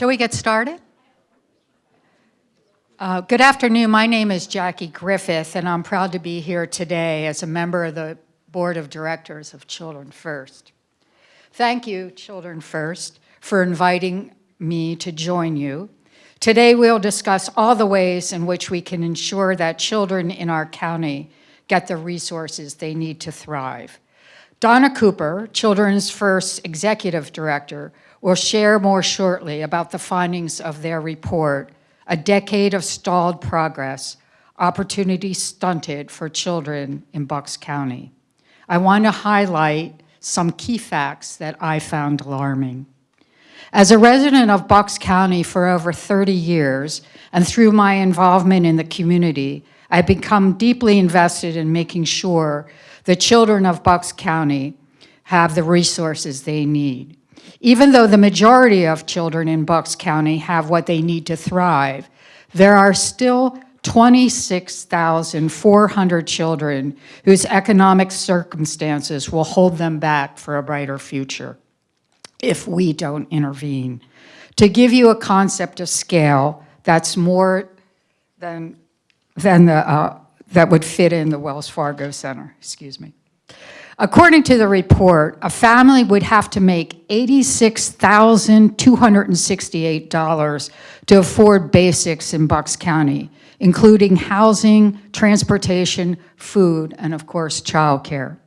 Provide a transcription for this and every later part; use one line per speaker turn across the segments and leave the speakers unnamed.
Shall we get started? Good afternoon. My name is Jackie Griffith, and I'm proud to be here today as a member of the Board of Directors of Children First. Thank you, Children First, for inviting me to join you. Today, we'll discuss all the ways in which we can ensure that children in our county get the resources they need to thrive. Donna Cooper, Children's First Executive Director, will share more shortly about the findings of their report, A Decade of Stalled Progress, Opportunity Stunted for Children in Bucks County. I want to highlight some key facts that I found alarming. As a resident of Bucks County for over 30 years, and through my involvement in the community, I've become deeply invested in making sure the children of Bucks County have the resources they need. Even though the majority of children in Bucks County have what they need to thrive, there are still 26,400 children whose economic circumstances will hold them back for a brighter future if we don't intervene. To give you a concept of scale, that's more than that would fit in the Wells Fargo Center, excuse me. According to the report, a family would have to make $86,268 to afford basics in Bucks County, including housing, transportation, food, and of course, childcare.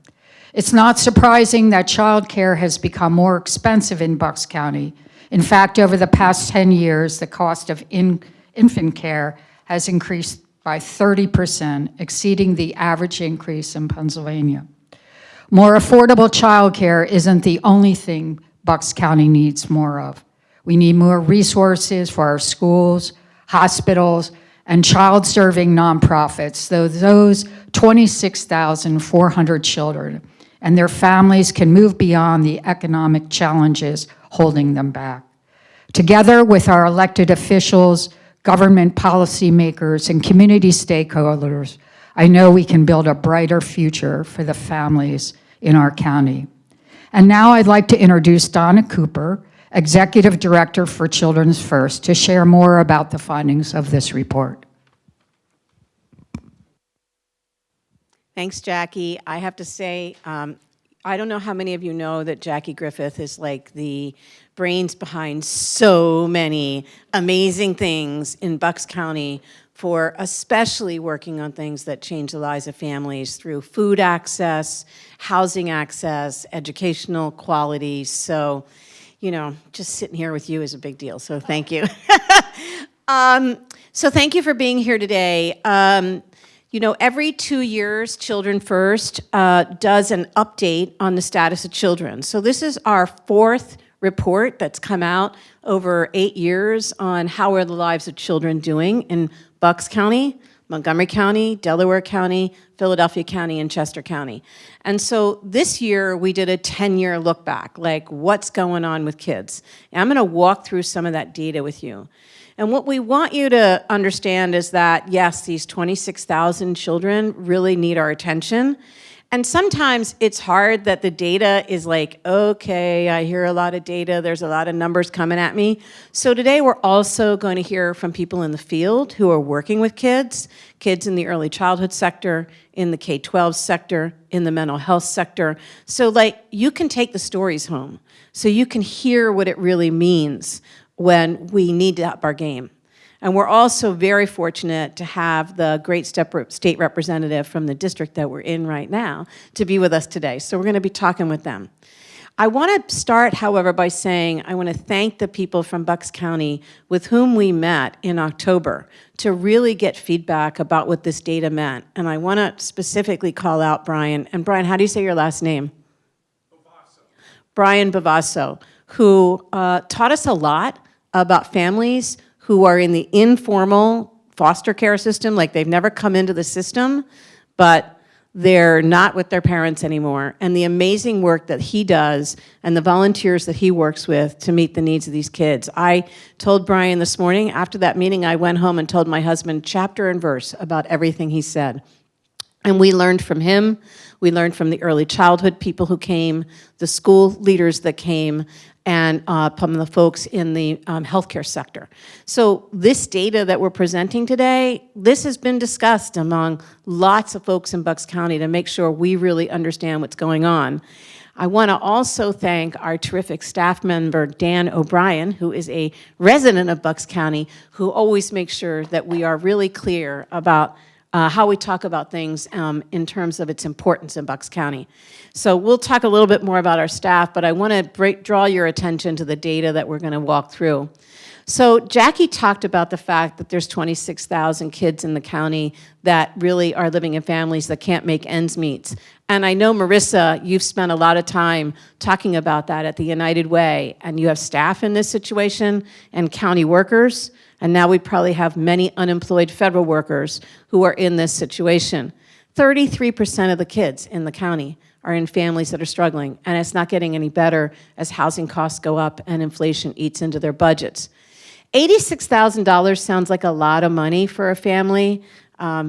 It's not surprising that childcare has become more expensive in Bucks County. In fact, over the past 10 years, the cost of infant care has increased by 30%, exceeding the average increase in Pennsylvania. More affordable childcare isn't the only thing Bucks County needs more of. We need more resources for our schools, hospitals, and child-serving nonprofits, so those 26,400 children and their families can move beyond the economic challenges holding them back. Together with our elected officials, government policymakers, and community stakeholders, I know we can build a brighter future for the families in our county. And now I'd like to introduce Donna Cooper, Executive Director for Children's First, to share more about the findings of this report.
Thanks, Jackie. I have to say, I don't know how many of you know that Jackie Griffith is like the brains behind so many amazing things in Bucks County for especially working on things that change the lives of families through food access, housing access, educational quality. So, you know, just sitting here with you is a big deal, so thank you. So thank you for being here today. You know, every 2 years, Children First does an update on the status of children. So this is our 4th report that's come out over 8 years on how are the lives of children doing in Bucks County, Montgomery County, Delaware County, Philadelphia County, and Chester County. And so this year, we did a 10-year look back, like what's going on with kids. And I'm gonna walk through some of that data with you. And what we want you to understand is that, yes, these 26,000 children really need our attention. And sometimes it's hard that the data is like, okay, I hear a lot of data, there's a lot of numbers coming at me. So today we're also going to hear from people in the field who are working with kids in the early childhood sector, in the K-12 sector, in the mental health sector. So like, you can take the stories home, so you can hear what it really means when we need to up our game. And we're also very fortunate to have the great state representative from the district that we're in right now to be with us today. So we're going to be talking with them. I want to start, however, by saying I want to thank the people from Bucks County with whom we met in October to really get feedback about what this data meant. And I want to specifically call out Brian. And Brian, how do you say your last name?
Bavasso.
Brian Bavasso, who taught us a lot about families who are in the informal foster care system, like they've never come into the system, but they're not with their parents anymore. And the amazing work that he does and the volunteers that he works with to meet the needs of these kids. I told Brian this morning, after that meeting, I went home and told my husband chapter and verse about everything he said. And we learned from him. We learned from the early childhood people who came, the school leaders that came, and from the folks in the healthcare sector. So this data that we're presenting today, this has been discussed among lots of folks in Bucks County to make sure we really understand what's going on. I want to also thank our terrific staff member, Dan O'Brien, who is a resident of Bucks County, who always makes sure that we are really clear about how we talk about things in terms of its importance in Bucks County. So we'll talk a little bit more about our staff, but I want to draw your attention to the data that we're going to walk through. So Jackie talked about the fact that there's 26,000 kids in the county that really are living in families that can't make ends meet. And I know, Marissa, you've spent a lot of time talking about that at the United Way, and you have staff in this situation and county workers, and now we probably have many unemployed federal workers who are in this situation. 33% of the kids in the county are in families that are struggling, and it's not getting any better as housing costs go up and inflation eats into their budgets. $86,000 sounds like a lot of money for a family.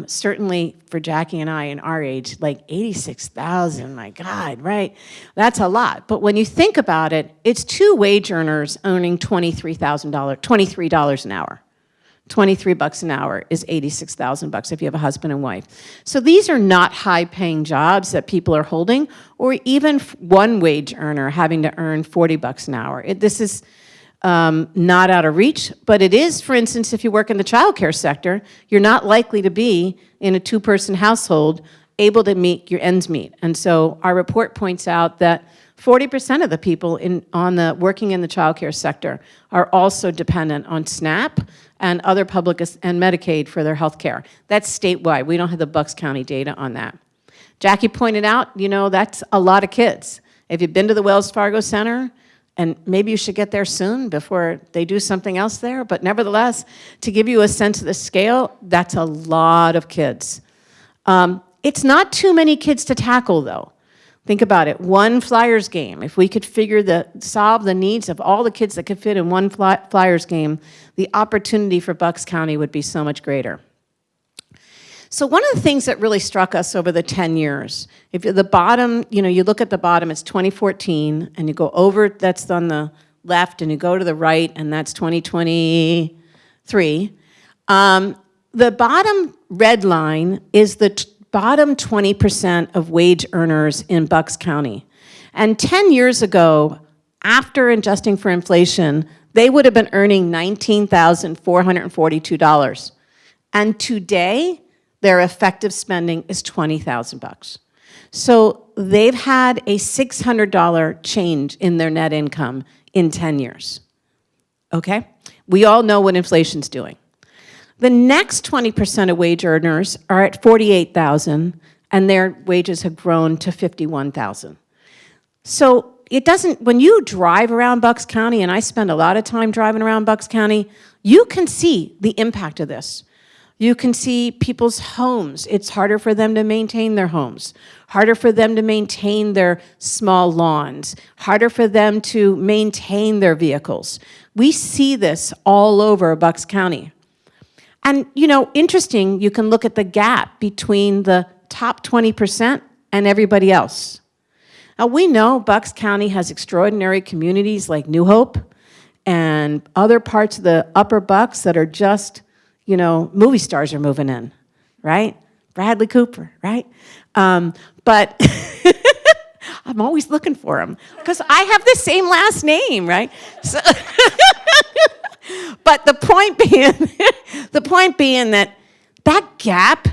Certainly for Jackie and I in our age, like 86,000, my God, right? That's a lot. But when you think about it, it's two wage earners earning $23 an hour. 23 bucks an hour is 86,000 bucks if you have a husband and wife. So these are not high-paying jobs that people are holding, or even one wage earner having to earn 40 bucks an hour. This is not out of reach, but it is, for instance, if you work in the childcare sector, you're not likely to be in a two-person household able to make your ends meet. And so our report points out that 40% of the people working in the childcare sector are also dependent on SNAP and other public and Medicaid for their health care. That's statewide. We don't have the Bucks County data on that. Jackie pointed out, that's a lot of kids. If you've been to the Wells Fargo Center, and maybe you should get there soon before they do something else there, but nevertheless, to give you a sense of the scale, that's a lot of kids. It's not too many kids to tackle, though. Think about it, one Flyers game. If we could solve the needs of all the kids that could fit in one Flyers game, the opportunity for Bucks County would be so much greater. So one of the things that really struck us over the 10 years, if the bottom, you look at the bottom, it's 2014, and you go over, that's on the left, and you go to the right, and that's 2023. The bottom red line is the bottom 20% of wage earners in Bucks County. And 10 years ago, after adjusting for inflation, they would have been earning $19,442. And today, their effective spending is $20,000. So they've had a $600 change in their net income in 10 years. Okay? We all know what inflation's doing. The next 20% of wage earners are at $48,000, and their wages have grown to $51,000. So when you drive around Bucks County, and I spend a lot of time driving around Bucks County, you can see the impact of this. You can see people's homes. It's harder for them to maintain their homes, harder for them to maintain their small lawns, harder for them to maintain their vehicles. We see this all over Bucks County. And, interesting, you can look at the gap between the top 20% and everybody else. Now, we know Bucks County has extraordinary communities like New Hope and other parts of the upper Bucks that are just, movie stars are moving in, right? Bradley Cooper, right? But I'm always looking for him because I have the same last name, right? So but the point being that gap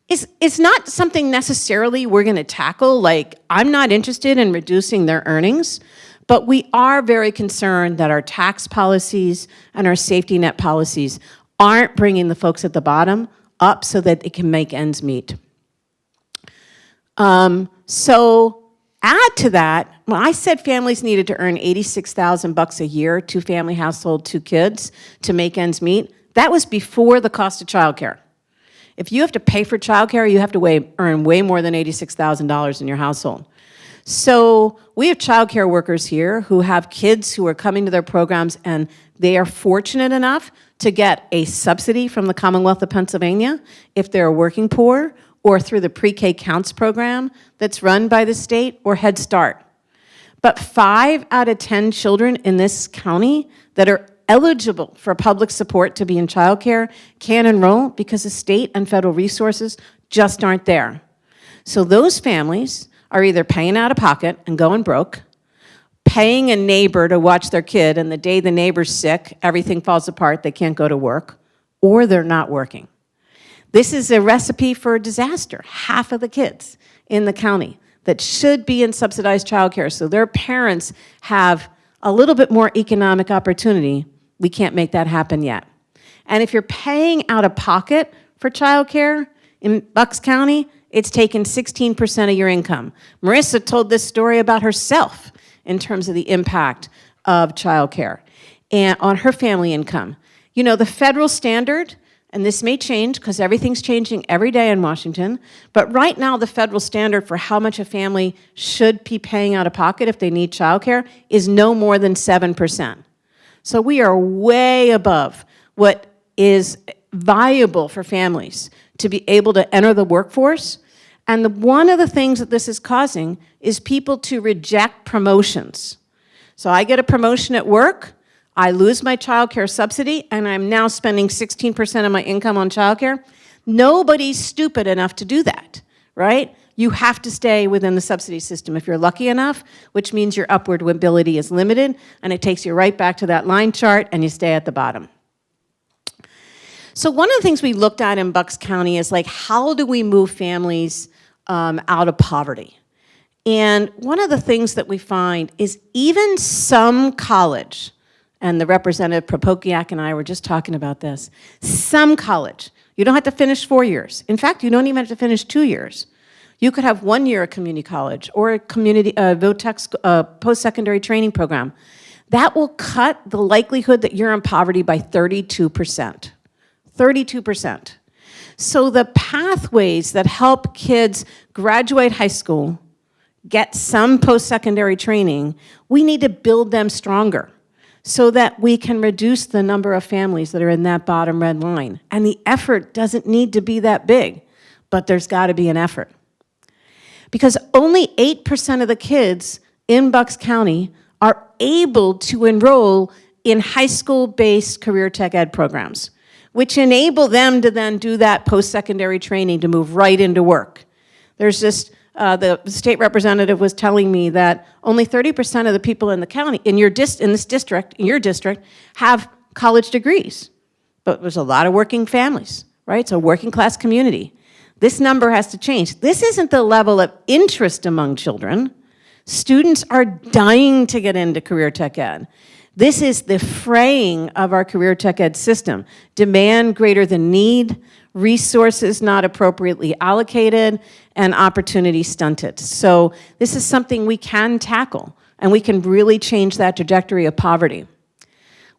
is not something necessarily we're going to tackle. Like, I'm not interested in reducing their earnings, but we are very concerned that our tax policies and our safety net policies aren't bringing the folks at the bottom up so that they can make ends meet. So add to that, when I said families needed to earn $86,000 a year, two-family household, two kids, to make ends meet, that was before the cost of childcare. If you have to pay for childcare, you have to earn way more than $86,000 in your household. So we have childcare workers here who have kids who are coming to their programs, and they are fortunate enough to get a subsidy from the Commonwealth of Pennsylvania if they're working poor, or through the Pre-K Counts program that's run by the state or Head Start. But 5 out of 10 children in this county that are eligible for public support to be in childcare can't enroll because the state and federal resources just aren't there. So those families are either paying out of pocket and going broke, paying a neighbor to watch their kid, and the day the neighbor's sick, everything falls apart, they can't go to work, or they're not working. This is a recipe for disaster. Half of the kids in the county that should be in subsidized childcare, so their parents have a little bit more economic opportunity, we can't make that happen yet. And if you're paying out of pocket for childcare in Bucks County, it's taken 16% of your income. Marissa told this story about herself in terms of the impact of childcare and on her family income. You know, the federal standard, and this may change because everything's changing every day in Washington, but right now the federal standard for how much a family should be paying out of pocket if they need childcare is no more than 7%. So we are way above what is viable for families to be able to enter the workforce. And one of the things that this is causing is people to reject promotions. So I get a promotion at work, I lose my childcare subsidy, and I'm now spending 16% of my income on childcare. Nobody's stupid enough to do that, right? You have to stay within the subsidy system if you're lucky enough, which means your upward mobility is limited, and it takes you right back to that line chart, and you stay at the bottom. So one of the things we looked at in Bucks County is like, how do we move families out of poverty? And one of the things that we find is even some college, and the Representative Propokiak and I were just talking about this, some college, you don't have to finish 4 years. In fact, you don't even have to finish 2 years. You could have 1 year at community college or a community VOTEC post-secondary training program. That will cut the likelihood that you're in poverty by 32%. 32%. So the pathways that help kids graduate high school, get some post-secondary training, we need to build them stronger so that we can reduce the number of families that are in that bottom red line. And the effort doesn't need to be that big, but there's got to be an effort. Because only 8% of the kids in Bucks County are able to enroll in high school-based career tech ed programs, which enable them to then do that post-secondary training to move right into work. There's just, the state representative was telling me that only 30% of the people in the county, in your district, have college degrees. But there's a lot of working families, right? It's a working class community. This number has to change. This isn't the level of interest among children. Students are dying to get into career tech ed. This is the fraying of our career tech ed system. Demand greater than need, resources not appropriately allocated, and opportunity stunted. So this is something we can tackle, and we can really change that trajectory of poverty.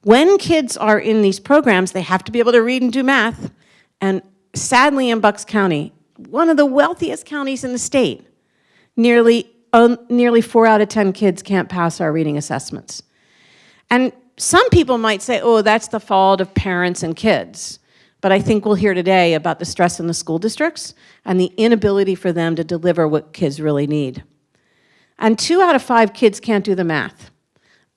When kids are in these programs, they have to be able to read and do math, and sadly in Bucks County, one of the wealthiest counties in the state, nearly 4 out of 10 kids can't pass our reading assessments. And some people might say, oh, that's the fault of parents and kids. But I think we'll hear today about the stress in the school districts and the inability for them to deliver what kids really need. And 2 out of 5 kids can't do the math.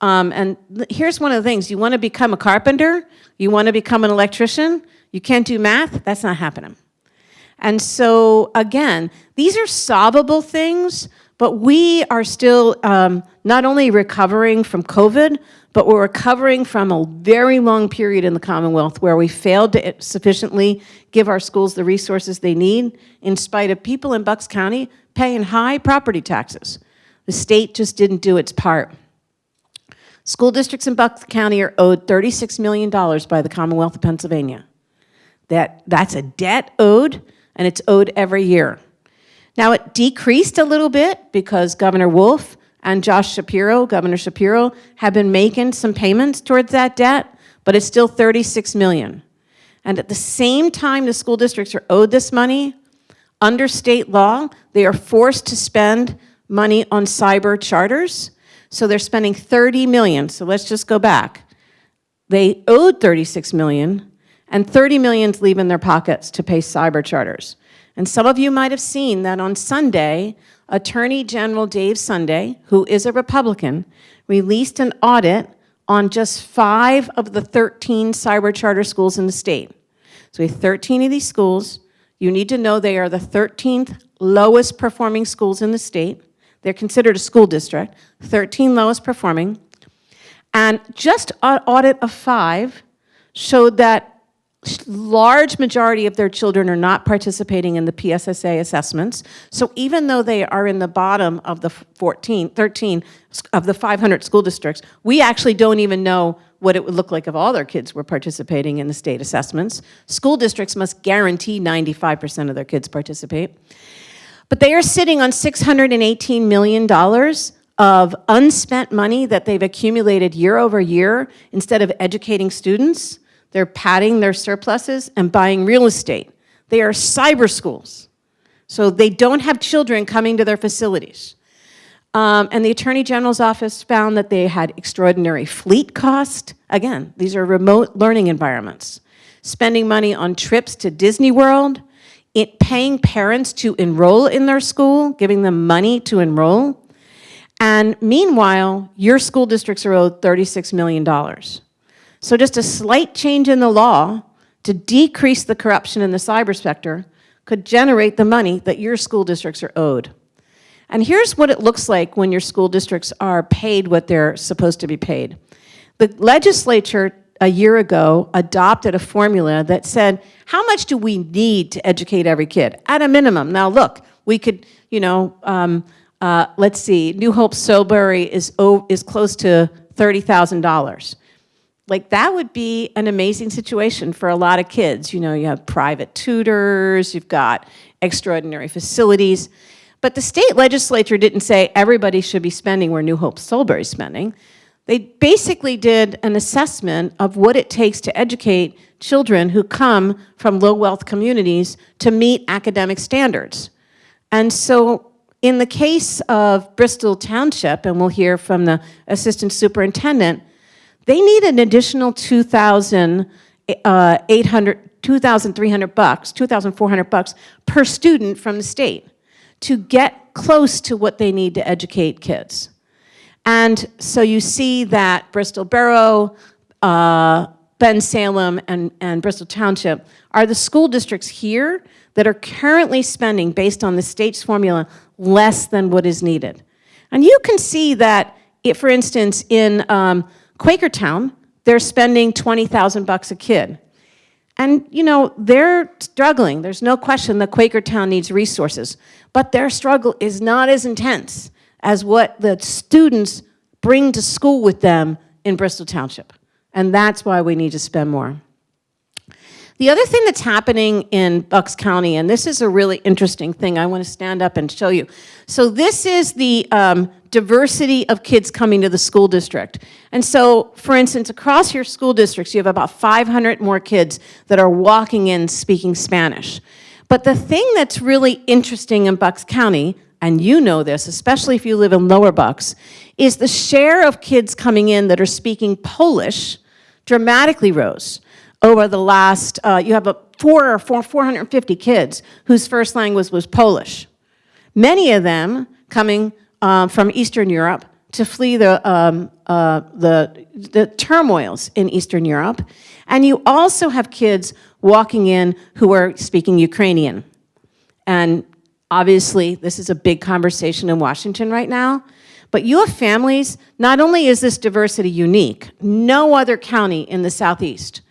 And here's one of the things. You want to become a carpenter? You want to become an electrician? You can't do math? That's not happening. And so, again, these are solvable things, but we are still not only recovering from COVID, but we're recovering from a very long period in the Commonwealth where we failed to sufficiently give our schools the resources they need in spite of people in Bucks County paying high property taxes. The state just didn't do its part. School districts in Bucks County are owed $36 million by the Commonwealth of Pennsylvania. That's a debt owed, and it's owed every year. Now, it decreased a little bit because Governor Wolf and Governor Shapiro, have been making some payments towards that debt, but it's still $36 million. And at the same time the school districts are owed this money, under state law, they are forced to spend money on cyber charters. So they're spending $30 million. So let's just go back. They owed $36 million, and $30 million's leaving their pockets to pay cyber charters. And some of you might have seen that on Sunday, Attorney General Dave Sunday, who is a Republican, released an audit on just 5 of the 13 cyber charter schools in the state. So we have 13 of these schools. You need to know they are the 13th lowest performing schools in the state. They're considered a school district, 13 lowest performing. And just an audit of 5 showed that large majority of their children are not participating in the PSSA assessments. So even though they are in the bottom of the 13 of the 500 school districts, we actually don't even know what it would look like if all their kids were participating in the state assessments. School districts must guarantee 95% of their kids participate. But they are sitting on $618 million of unspent money that they've accumulated year over year. Instead of educating students, they're padding their surpluses and buying real estate. They are cyber schools. So they don't have children coming to their facilities. And the Attorney General's office found that they had extraordinary fleet cost. Again, these are remote learning environments. Spending money on trips to Disney World, paying parents to enroll in their school, giving them money to enroll. And meanwhile, your school districts are owed $36 million. So just a slight change in the law to decrease the corruption in the cyber sector could generate the money that your school districts are owed. And here's what it looks like when your school districts are paid what they're supposed to be paid. The legislature a year ago adopted a formula that said, how much do we need to educate every kid? At a minimum. Now look, we could, let's see, New Hope Solebury is close to $30,000. Like that would be an amazing situation for a lot of kids. You have private tutors, you've got extraordinary facilities. But the state legislature didn't say everybody should be spending where New Hope Solebury is spending. They basically did an assessment of what it takes to educate children who come from low-wealth communities to meet academic standards. And so in the case of Bristol Township, and we'll hear from the assistant superintendent, they need an additional $2,400 per student from the state to get close to what they need to educate kids. And so you see that Bristol Borough, Bensalem, and Bristol Township are the school districts here that are currently spending, based on the state's formula, less than what is needed. And you can see that, for instance, in Quakertown, they're spending $20,000 a kid. And, they're struggling. There's no question that Quakertown needs resources. But their struggle is not as intense as what the students bring to school with them in Bristol Township. And that's why we need to spend more. The other thing that's happening in Bucks County, and this is a really interesting thing, I want to stand up and show you. So this is the diversity of kids coming to the school district. And so, for instance, across your school districts, you have about 500 more kids that are walking in speaking Spanish. But the thing that's really interesting in Bucks County, and you know this, especially if you live in Lower Bucks, is the share of kids coming in that are speaking Polish dramatically rose. Over the last, you have 450 kids whose first language was Polish. Many of them coming from Eastern Europe to flee the turmoils in Eastern Europe. And you also have kids walking in who are speaking Ukrainian. And obviously, this is a big conversation in Washington right now. But you have families, not only is this diversity unique, no other county in the Southeast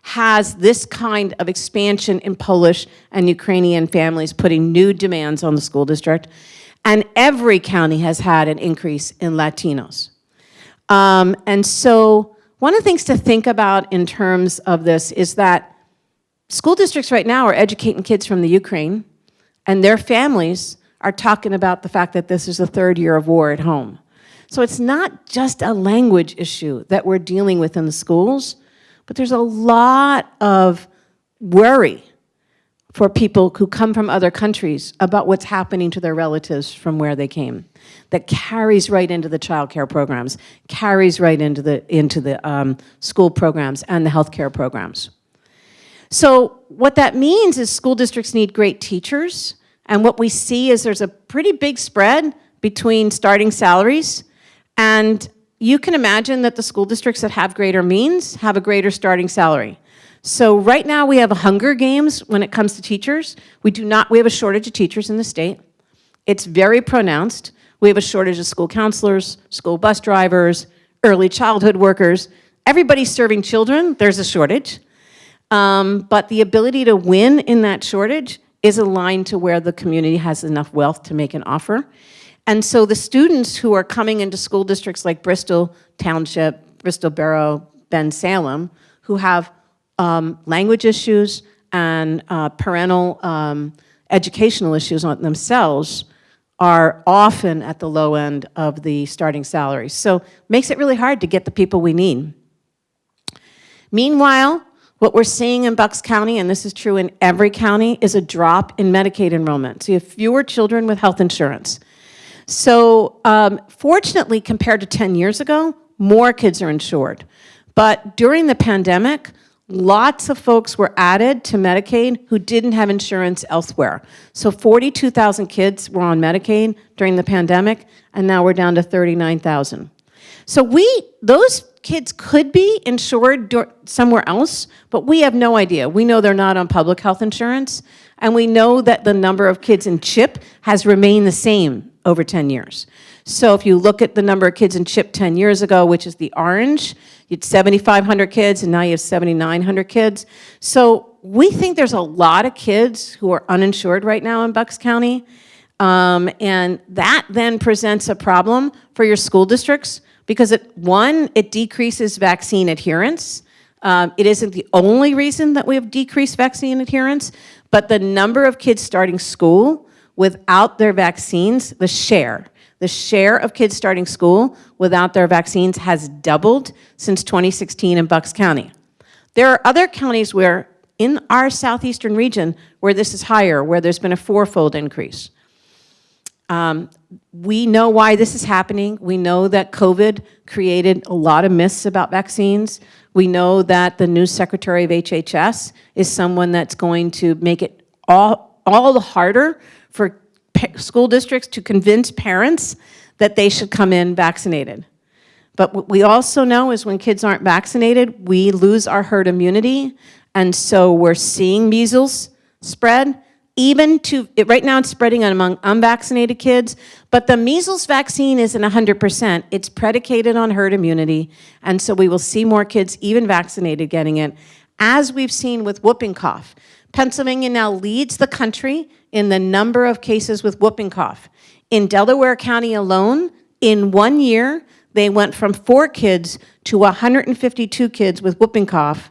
has this kind of expansion in Polish and Ukrainian families putting new demands on the school district. And every county has had an increase in Latinos. And so one of the things to think about in terms of this is that school districts right now are educating kids from the Ukraine, and their families are talking about the fact that this is the 3rd year of war at home. So it's not just a language issue that we're dealing with in the schools, but there's a lot of worry for people who come from other countries about what's happening to their relatives from where they came. That carries right into the child care programs, carries right into the school programs and the healthcare programs. So what that means is school districts need great teachers, and what we see is there's a pretty big spread between starting salaries, and you can imagine that the school districts that have greater means have a greater starting salary. So right now we have a Hunger Games when it comes to teachers. We have a shortage of teachers in the state. It's very pronounced. We have a shortage of school counselors, school bus drivers, early childhood workers. Everybody serving children, there's a shortage. But the ability to win in that shortage is aligned to where the community has enough wealth to make an offer. And so the students who are coming into school districts like Bristol Township, Bristol Borough, Bensalem, who have language issues and parental educational issues on themselves, are often at the low end of the starting salary. So makes it really hard to get the people we need. Meanwhile, what we're seeing in Bucks County, and this is true in every county, is a drop in Medicaid enrollment. So you have fewer children with health insurance. So fortunately, compared to 10 years ago, more kids are insured. But during the pandemic, lots of folks were added to Medicaid who didn't have insurance elsewhere. So 42,000 kids were on Medicaid during the pandemic, and now we're down to 39,000. So those kids could be insured somewhere else, but we have no idea. We know they're not on public health insurance, and we know that the number of kids in CHIP has remained the same over 10 years. So if you look at the number of kids in CHIP 10 years ago, which is the orange, you had 7,500 kids, and now you have 7,900 kids. So we think there's a lot of kids who are uninsured right now in Bucks County, and that then presents a problem for your school districts because it decreases vaccine adherence. It isn't the only reason that we have decreased vaccine adherence, but the number of kids starting school without their vaccines, the share of kids starting school without their vaccines has doubled since 2016 in Bucks County. There are other counties where, in our southeastern region, where this is higher, where there's been a fourfold increase. We know why this is happening. We know that COVID created a lot of myths about vaccines. We know that the new Secretary of HHS is someone that's going to make it all the harder for school districts to convince parents that they should come in vaccinated. But what we also know is when kids aren't vaccinated, we lose our herd immunity, and so we're seeing measles spread. Right now it's spreading among unvaccinated kids, but the measles vaccine isn't 100%. It's predicated on herd immunity, and so we will see more kids, even vaccinated, getting it, as we've seen with whooping cough. Pennsylvania now leads the country in the number of cases with whooping cough. In Delaware County alone, in 1 year, they went from 4 kids to 152 kids with whooping cough,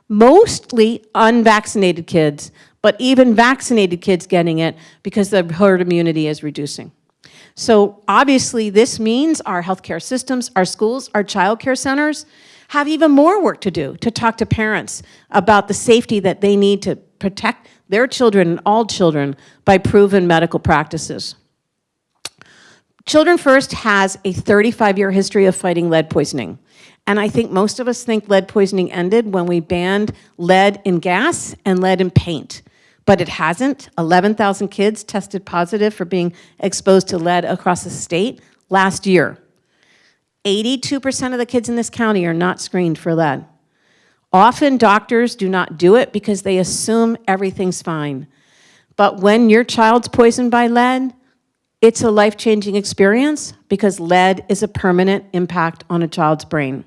mostly unvaccinated kids, but even vaccinated kids getting it because the herd immunity is reducing. So obviously this means our healthcare systems, our schools, our child care centers have even more work to do to talk to parents about the safety that they need to protect their children and all children by proven medical practices. Children First has a 35-year history of fighting lead poisoning. And I think most of us think lead poisoning ended when we banned lead in gas and lead in paint. But it hasn't. 11,000 kids tested positive for being exposed to lead across the state last year. 82% of the kids in this county are not screened for lead. Often doctors do not do it because they assume everything's fine. But when your child's poisoned by lead, it's a life-changing experience because lead is a permanent impact on a child's brain,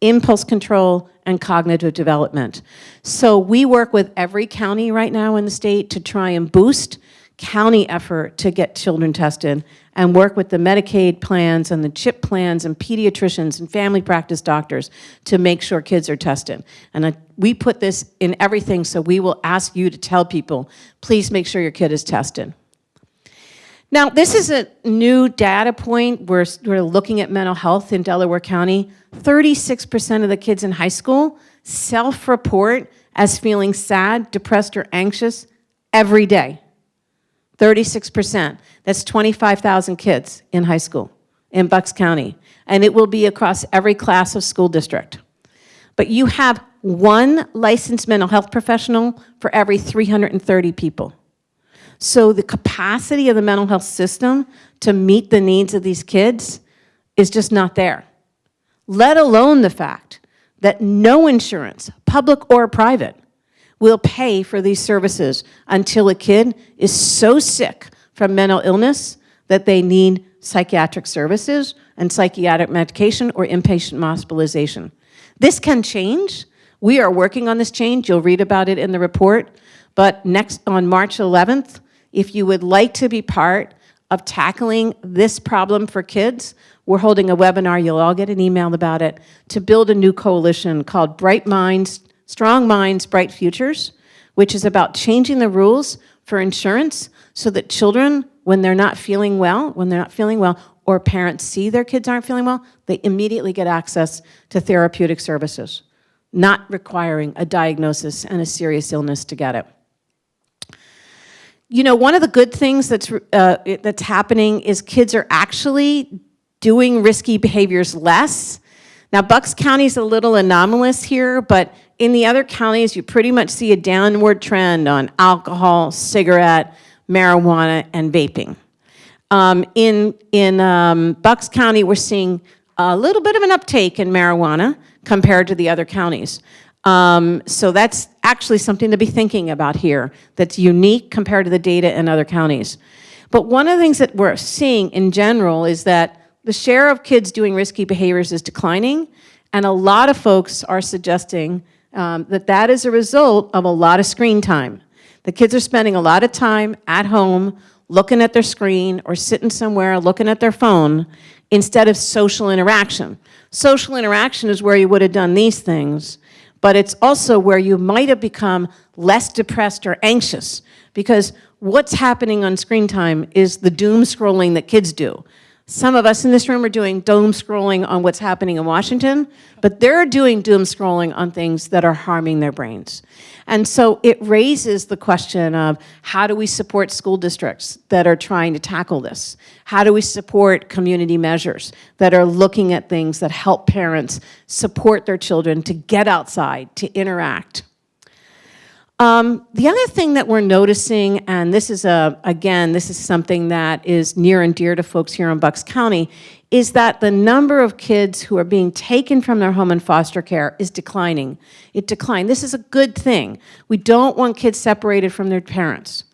impulse control, and cognitive development. So we work with every county right now in the state to try and boost county effort to get children tested and work with the Medicaid plans and the CHIP plans and pediatricians and family practice doctors to make sure kids are tested. And we put this in everything, so we will ask you to tell people, please make sure your kid is tested. Now, this is a new data point. We're looking at mental health in Delaware County. 36% of the kids in high school self-report as feeling sad, depressed, or anxious every day. 36%. That's 25,000 kids in high school in Bucks County. And it will be across every class of school district. But you have one licensed mental health professional for every 330 people. So the capacity of the mental health system to meet the needs of these kids is just not there. Let alone the fact that no insurance, public or private, will pay for these services until a kid is so sick from mental illness that they need psychiatric services and psychiatric medication or inpatient hospitalization. This can change. We are working on this change. You'll read about it in the report. But next, on March 11th, if you would like to be part of tackling this problem for kids, we're holding a webinar, you'll all get an email about it, to build a new coalition called Bright Minds, Strong Minds, Bright Futures, which is about changing the rules for insurance so that children, when they're not feeling well, or parents see their kids aren't feeling well, they immediately get access to therapeutic services, not requiring a diagnosis and a serious illness to get it. You know, one of the good things that's happening is kids are actually doing risky behaviors less. Now, Bucks County is a little anomalous here, but in the other counties, you pretty much see a downward trend on alcohol, cigarette, marijuana, and vaping. In Bucks County, we're seeing a little bit of an uptake in marijuana compared to the other counties. So that's actually something to be thinking about here that's unique compared to the data in other counties. But one of the things that we're seeing in general is that the share of kids doing risky behaviors is declining, and a lot of folks are suggesting that that is a result of a lot of screen time. The kids are spending a lot of time at home looking at their screen or sitting somewhere looking at their phone instead of social interaction. Social interaction is where you would have done these things, but it's also where you might have become less depressed or anxious, because what's happening on screen time is the doom scrolling that kids do. Some of us in this room are doing doom scrolling on what's happening in Washington, but they're doing doom scrolling on things that are harming their brains. And so it raises the question of, how do we support school districts that are trying to tackle this? How do we support community measures that are looking at things that help parents support their children to get outside, to interact? The other thing that we're noticing, and this is again, this is something that is near and dear to folks here in Bucks County, is that the number of kids who are being taken from their home in foster care is declining. It declined. This is a good thing. We don't want kids separated from their parents.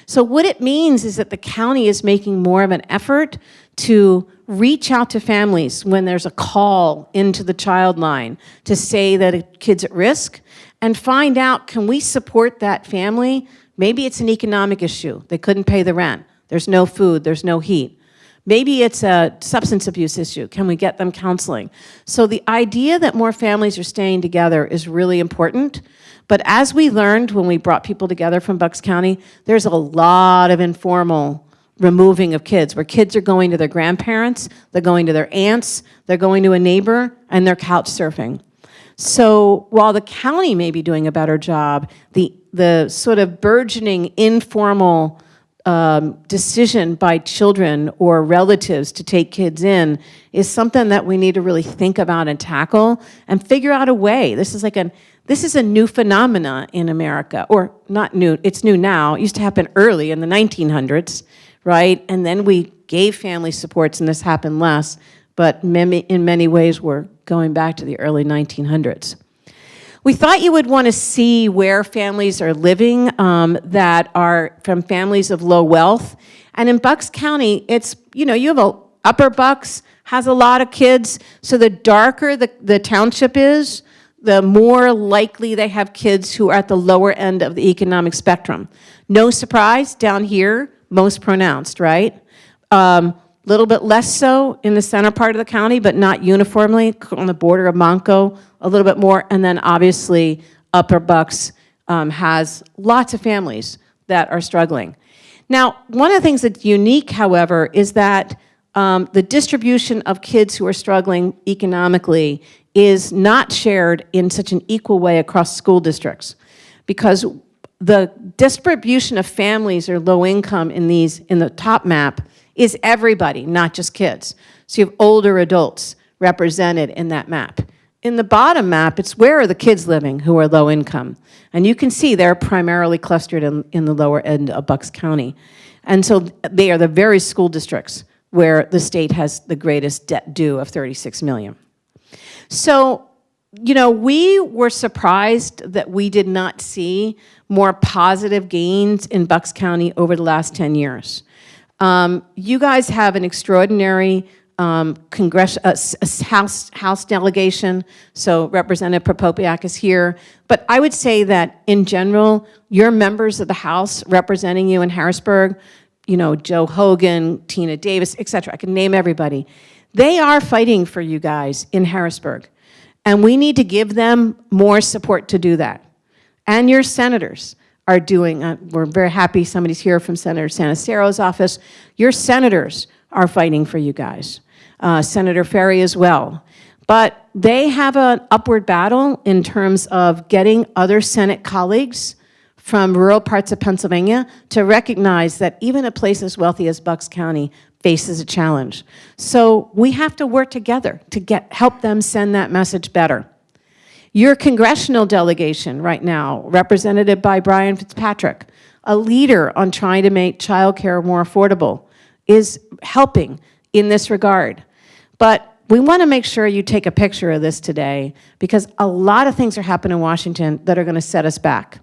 So what it means is that the county is making more of an effort to reach out to families when there's a call into the child line to say that a kid's at risk, and find out, can we support that family? Maybe it's an economic issue. They couldn't pay the rent. There's no food, there's no heat. Maybe it's a substance abuse issue. Can we get them counseling? So the idea that more families are staying together is really important. But as we learned when we brought people together from Bucks County, there's a lot of informal removing of kids, where kids are going to their grandparents, they're going to their aunts, they're going to a neighbor, and they're couch surfing. So while the county may be doing a better job, the sort of burgeoning informal decision by children or relatives to take kids in is something that we need to really think about and tackle and figure out a way. This is a new phenomena in America, or not new, it's new now. It used to happen early in the 1900s, right? And then we gave family supports and this happened less, but in many ways we're going back to the early 1900s. We thought you would want to see where families are living that are from families of low wealth. And in Bucks County, it's, you have Upper Bucks has a lot of kids, so the darker the township is, the more likely they have kids who are at the lower end of the economic spectrum. No surprise, down here, most pronounced, right? Little bit less so in the center part of the county, but not uniformly. On the border of Monco, a little bit more, and then obviously Upper Bucks has lots of families that are struggling. Now, one of the things that's unique, however, is that the distribution of kids who are struggling economically is not shared in such an equal way across school districts, because the distribution of families or low income in the top map is everybody, not just kids. So you have older adults represented in that map. In the bottom map, it's where are the kids living who are low income. And you can see they're primarily clustered in the lower end of Bucks County. And so they are the very school districts where the state has the greatest debt due of $36 million. So, you know, we were surprised that we did not see more positive gains in Bucks County over the last 10 years. You guys have an extraordinary House delegation, so Representative Prokopiak is here. But I would say that in general, your members of the House representing you in Harrisburg, you know, Joe Hogan, Tina Davis, et cetera, I can name everybody. They are fighting for you guys in Harrisburg. And we need to give them more support to do that. And your senators are doing, we're very happy somebody's here from Senator Sanacero's office. Your senators are fighting for you guys. Senator Ferry as well. But they have an upward battle in terms of getting other Senate colleagues from rural parts of Pennsylvania to recognize that even a place as wealthy as Bucks County faces a challenge. So we have to work together to help them send that message better. Your congressional delegation right now, represented by Brian Fitzpatrick, a leader on trying to make childcare more affordable, is helping in this regard. But we want to make sure you take a picture of this today because a lot of things are happening in Washington that are going to set us back.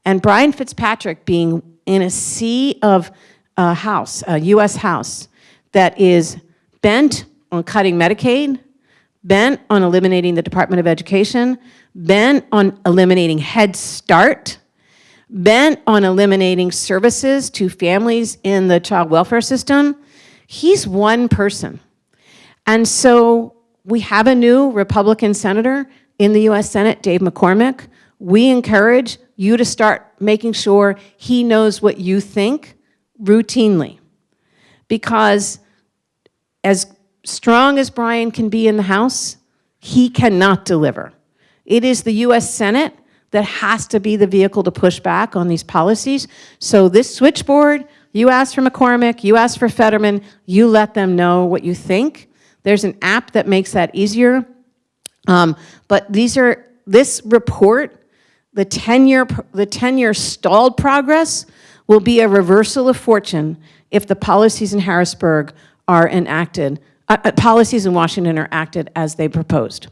And Brian Fitzpatrick being in a sea of a U.S. House that is bent on cutting Medicaid, bent on eliminating the Department of Education, bent on eliminating Head Start, bent on eliminating services to families in the child welfare system. He's one person. And so we have a new Republican senator in the U.S. Senate, Dave McCormick. We encourage you to start making sure he knows what you think routinely. Because as strong as Brian can be in the House, he cannot deliver. It is the U.S. Senate that has to be the vehicle to push back on these policies. So this switchboard, you ask for McCormick, you ask for Fetterman, you let them know what you think. There's an app that makes that easier. But this report, the 10-year stalled progress will be a reversal of fortune if the policies in Harrisburg are enacted, policies in Washington are acted as they proposed.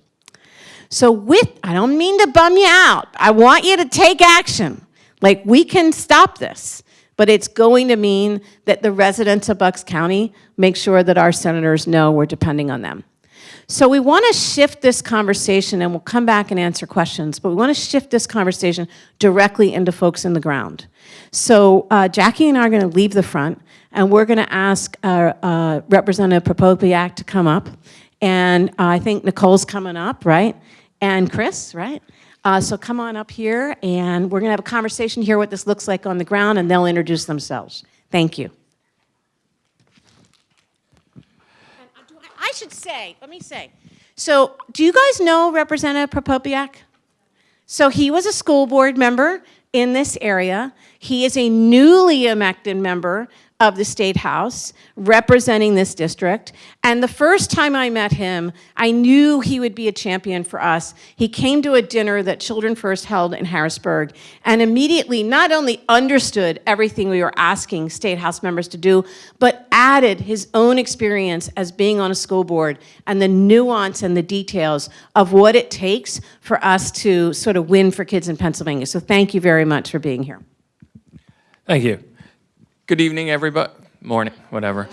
So I don't mean to bum you out. I want you to take action. Like, we can stop this, but it's going to mean that the residents of Bucks County make sure that our senators know we're depending on them. So we want to shift this conversation, and we'll come back and answer questions, but we want to shift this conversation directly into folks in the ground. So Jackie and I are going to leave the front, and we're going to ask Representative Prokopiak to come up. And I think Nicole's coming up, right? And Chris, right? So come on up here, and we're going to have a conversation here what this looks like on the ground, and they'll introduce themselves. Thank you. I should say, let me say, so do you guys know Representative Prokopiak? So he was a school board member in this area. He is a newly elected member of the State House representing this district. And the first time I met him, I knew he would be a champion for us. He came to a dinner that Children First held in Harrisburg and immediately not only understood everything we were asking State House members to do, but added his own experience as being on a school board and the nuance and the details of what it takes for us to sort of win for kids in Pennsylvania. So thank you very much for being here.
Thank you. Good evening, everybody. Morning, whatever.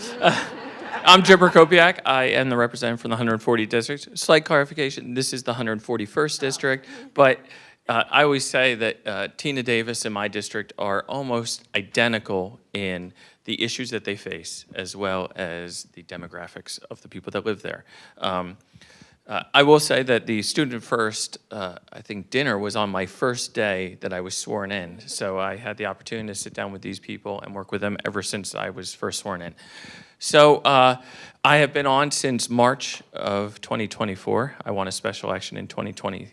I'm Jim Prokopiak. I am the representative from the 140th District. Slight clarification, this is the 141st District, but I always say that Tina Davis and my district are almost identical in the issues that they face, as well as the demographics of the people that live there. I will say that the Student First, I think dinner was on my first day that I was sworn in. So I had the opportunity to sit down with these people and work with them ever since I was first sworn in. So I have been on since March of 2024. I won a special election in 2024.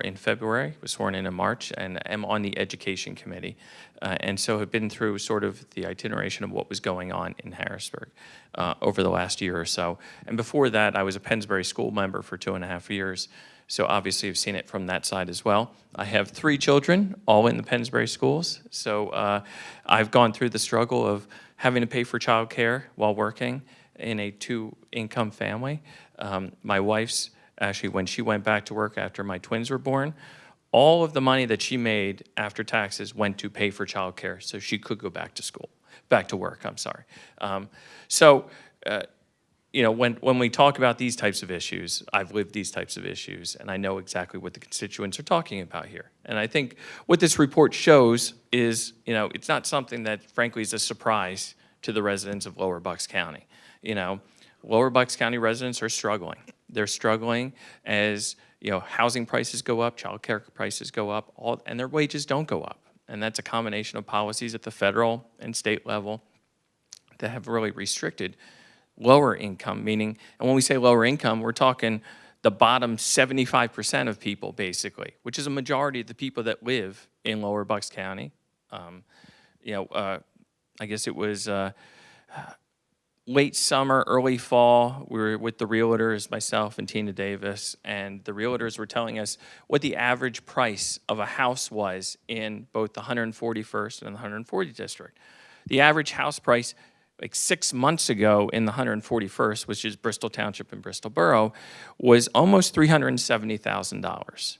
in February, was sworn in March, and am on the Education Committee, and so have been through sort of the itineration of what was going on in Harrisburg over the last year or so. And before that, I was a Pennsbury school member for 2.5 years, so obviously I've seen it from that side as well. I have 3 children, all in the Pennsbury schools, so I've gone through the struggle of having to pay for childcare while working in a 2-income family. My wife's, actually, when she went back to work after my twins were born, all of the money that she made after taxes went to pay for childcare so she could go back to work, I'm sorry. You know, when we talk about these types of issues, I've lived these types of issues, and I know exactly what the constituents are talking about here. And I think what this report shows is, you know, it's not something that, frankly, is a surprise to the residents of Lower Bucks County. You know, Lower Bucks County residents are struggling. They're struggling as, you know, housing prices go up, child care prices go up, and their wages don't go up. And that's a combination of policies at the federal and state level that have really restricted lower income, meaning, and when we say lower income, we're talking the bottom 75% of people, basically, which is a majority of the people that live in Lower Bucks County. You know, I guess it was late summer, early fall. We were with the realtors, myself and Tina Davis, and the realtors were telling us what the average price of a house was in both the 141st and the 140th district. The average house price, like 6 months ago in the 141st, which is Bristol Township and Bristol Borough, was almost $370,000.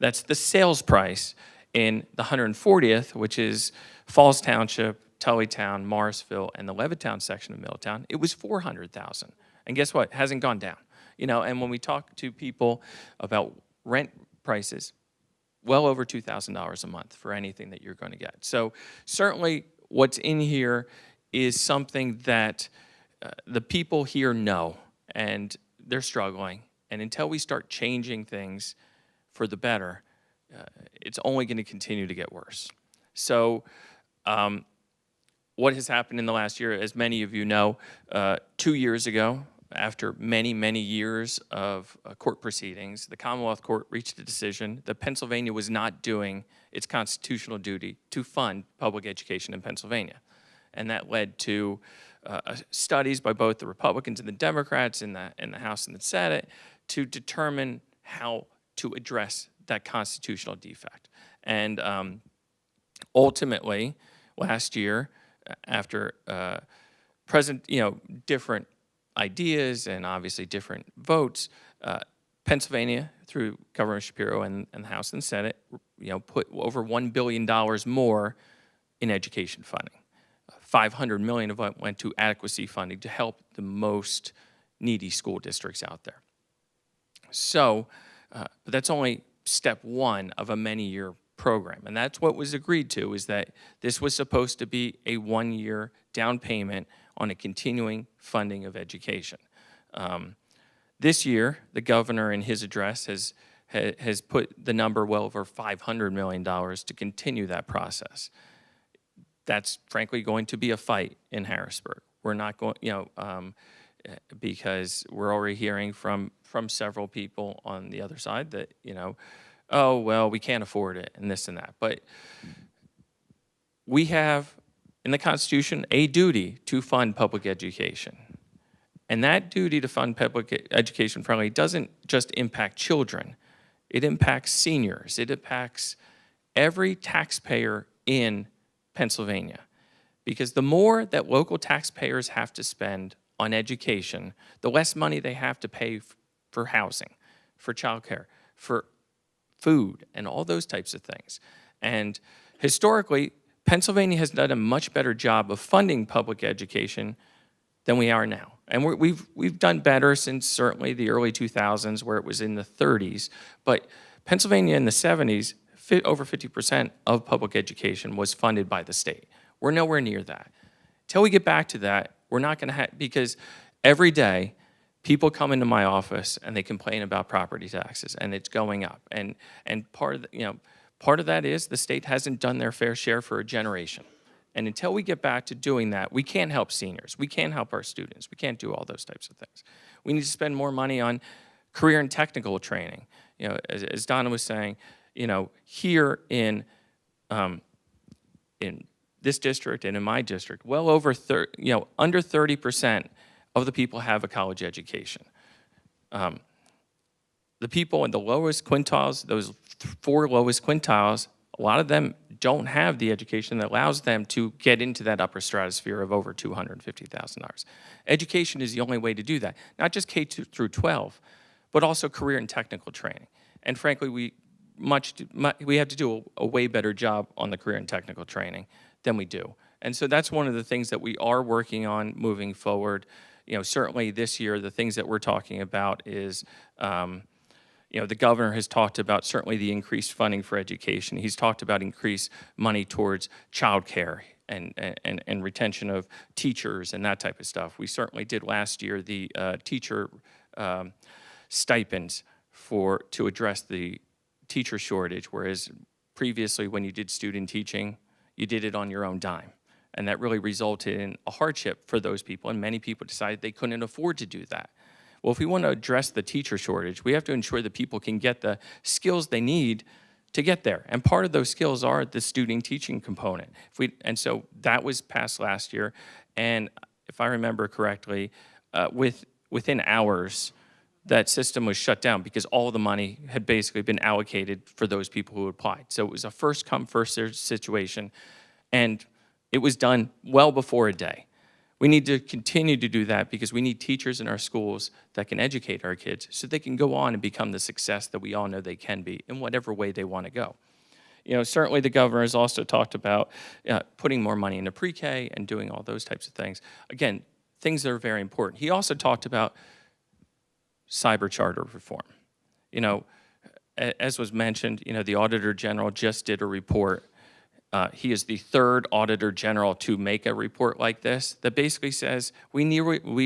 That's the sales price. In the 140th, which is Falls Township, Tullytown, Morrisville, and the Levittown section of Middletown, it was $400,000. And guess what? It hasn't gone down. You know, and when we talk to people about rent prices, well over $2,000 a month for anything that you're going to get. So certainly what's in here is something that the people here know, and they're struggling. And until we start changing things for the better, it's only going to continue to get worse. So what has happened in the last year, as many of you know, 2 years ago, after many, many years of court proceedings, the Commonwealth Court reached a decision that Pennsylvania was not doing its constitutional duty to fund public education in Pennsylvania. And that led to studies by both the Republicans and the Democrats in the House and the Senate to determine how to address that constitutional defect. And ultimately, last year, after different ideas and obviously different votes, Pennsylvania, through Governor Shapiro and the House and Senate, put over $1 billion more in education funding. $500 million of it went to adequacy funding to help the most needy school districts out there. So, but that's only step one of a many-year program, and that's what was agreed to, is that this was supposed to be a 1-year down payment on a continuing funding of education. This year, the governor in his address has put the number well over $500 million to continue that process. That's frankly going to be a fight in Harrisburg. We're not going, because we're already hearing from several people on the other side that, oh, well, we can't afford it and this and that. But we have in the Constitution a duty to fund public education. And that duty to fund public education, frankly, doesn't just impact children. It impacts seniors. It impacts every taxpayer in Pennsylvania. Because the more that local taxpayers have to spend on education, the less money they have to pay for housing, for childcare, for food, and all those types of things. And historically, Pennsylvania has done a much better job of funding public education than we are now. And we've done better since certainly the early 2000s, where it was in the 30s. But Pennsylvania in the 70s, over 50% of public education was funded by the state. We're nowhere near that. Till we get back to that, we're not going to have, because every day people come into my office and they complain about property taxes and it's going up. And part of that is the state hasn't done their fair share for a generation. And until we get back to doing that, we can't help seniors. We can't help our students. We can't do all those types of things. We need to spend more money on career and technical training. You know, as Donna was saying, you know, here in this district and in my district, well over under 30% of the people have a college education. The people in the lowest quintiles, those 4 lowest quintiles, a lot of them don't have the education that allows them to get into that upper stratosphere of over $250,000. Education is the only way to do that, not just K through 12, but also career and technical training. And frankly, we have to do a way better job on the career and technical training than we do. And so that's one of the things that we are working on moving forward. You know, certainly this year, the things that we're talking about is, you know, the governor has talked about certainly the increased funding for education. He's talked about increased money towards childcare and retention of teachers and that type of stuff. We certainly did last year the teacher stipends to address the teacher shortage, whereas previously when you did student teaching, you did it on your own dime. And that really resulted in a hardship for those people, and many people decided they couldn't afford to do that. Well, if we want to address the teacher shortage, we have to ensure that people can get the skills they need to get there. And part of those skills are the student teaching component. And so that was passed last year. And if I remember correctly, within hours, that system was shut down because all the money had basically been allocated for those people who applied. So it was a first come, first served situation. And it was done well before a day. We need to continue to do that because we need teachers in our schools that can educate our kids so they can go on and become the success that we all know they can be in whatever way they want to go. You know, certainly the governor has also talked about putting more money into pre-K and doing all those types of things. Again, things that are very important. He also talked about cyber charter reform. You know, as was mentioned, you know, the Auditor General just did a report. He is the 3rd Auditor General to make a report like this that basically says we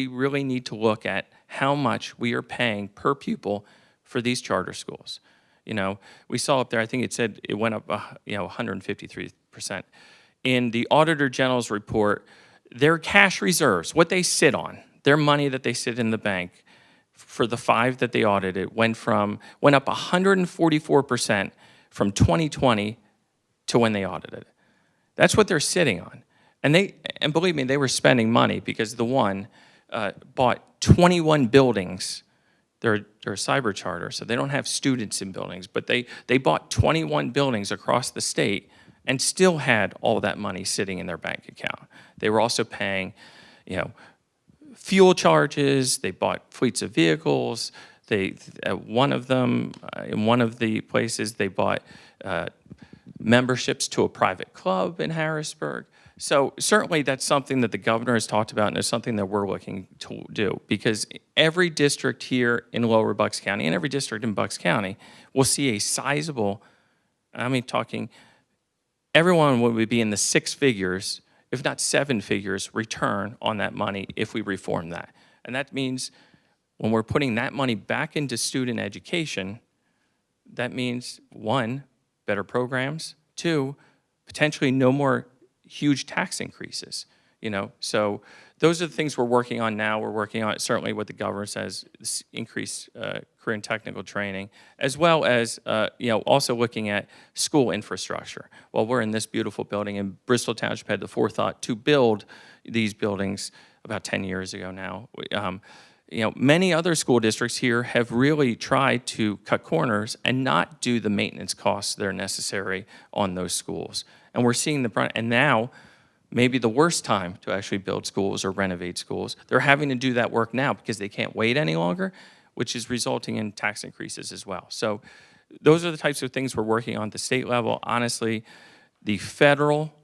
really need to look at how much we are paying per pupil for these charter schools. You know, we saw up there, I think it said it went up, 153%. In the Auditor General's report, their cash reserves, what they sit on, their money that they sit in the bank, for the 5 that they audited, went up 144% from 2020 to when they audited it. That's what they're sitting on. And believe me, they were spending money because the one bought 21 buildings. They're a cyber charter, so they don't have students in buildings, but they bought 21 buildings across the state and still had all that money sitting in their bank account. They were also paying, you know, fuel charges. They bought fleets of vehicles. One of them, in one of the places, they bought memberships to a private club in Harrisburg. So certainly that's something that the governor has talked about and is something that we're looking to do because every district here in Lower Bucks County and every district in Bucks County will see a sizable, everyone would be in the 6 figures, if not 7 figures, return on that money if we reform that. And that means when we're putting that money back into student education, that means 1, better programs, 2, potentially no more huge tax increases, you know? So those are the things we're working on now. We're working on certainly what the governor says, increased career and technical training, as well as, also looking at school infrastructure. Well, we're in this beautiful building, and Bristol Township had the forethought to build these buildings about 10 years ago now. Many other school districts here have really tried to cut corners and not do the maintenance costs that are necessary on those schools. And we're seeing and now, maybe the worst time to actually build schools or renovate schools, they're having to do that work now because they can't wait any longer, which is resulting in tax increases as well. So those are the types of things we're working on at the state level. Honestly, the federal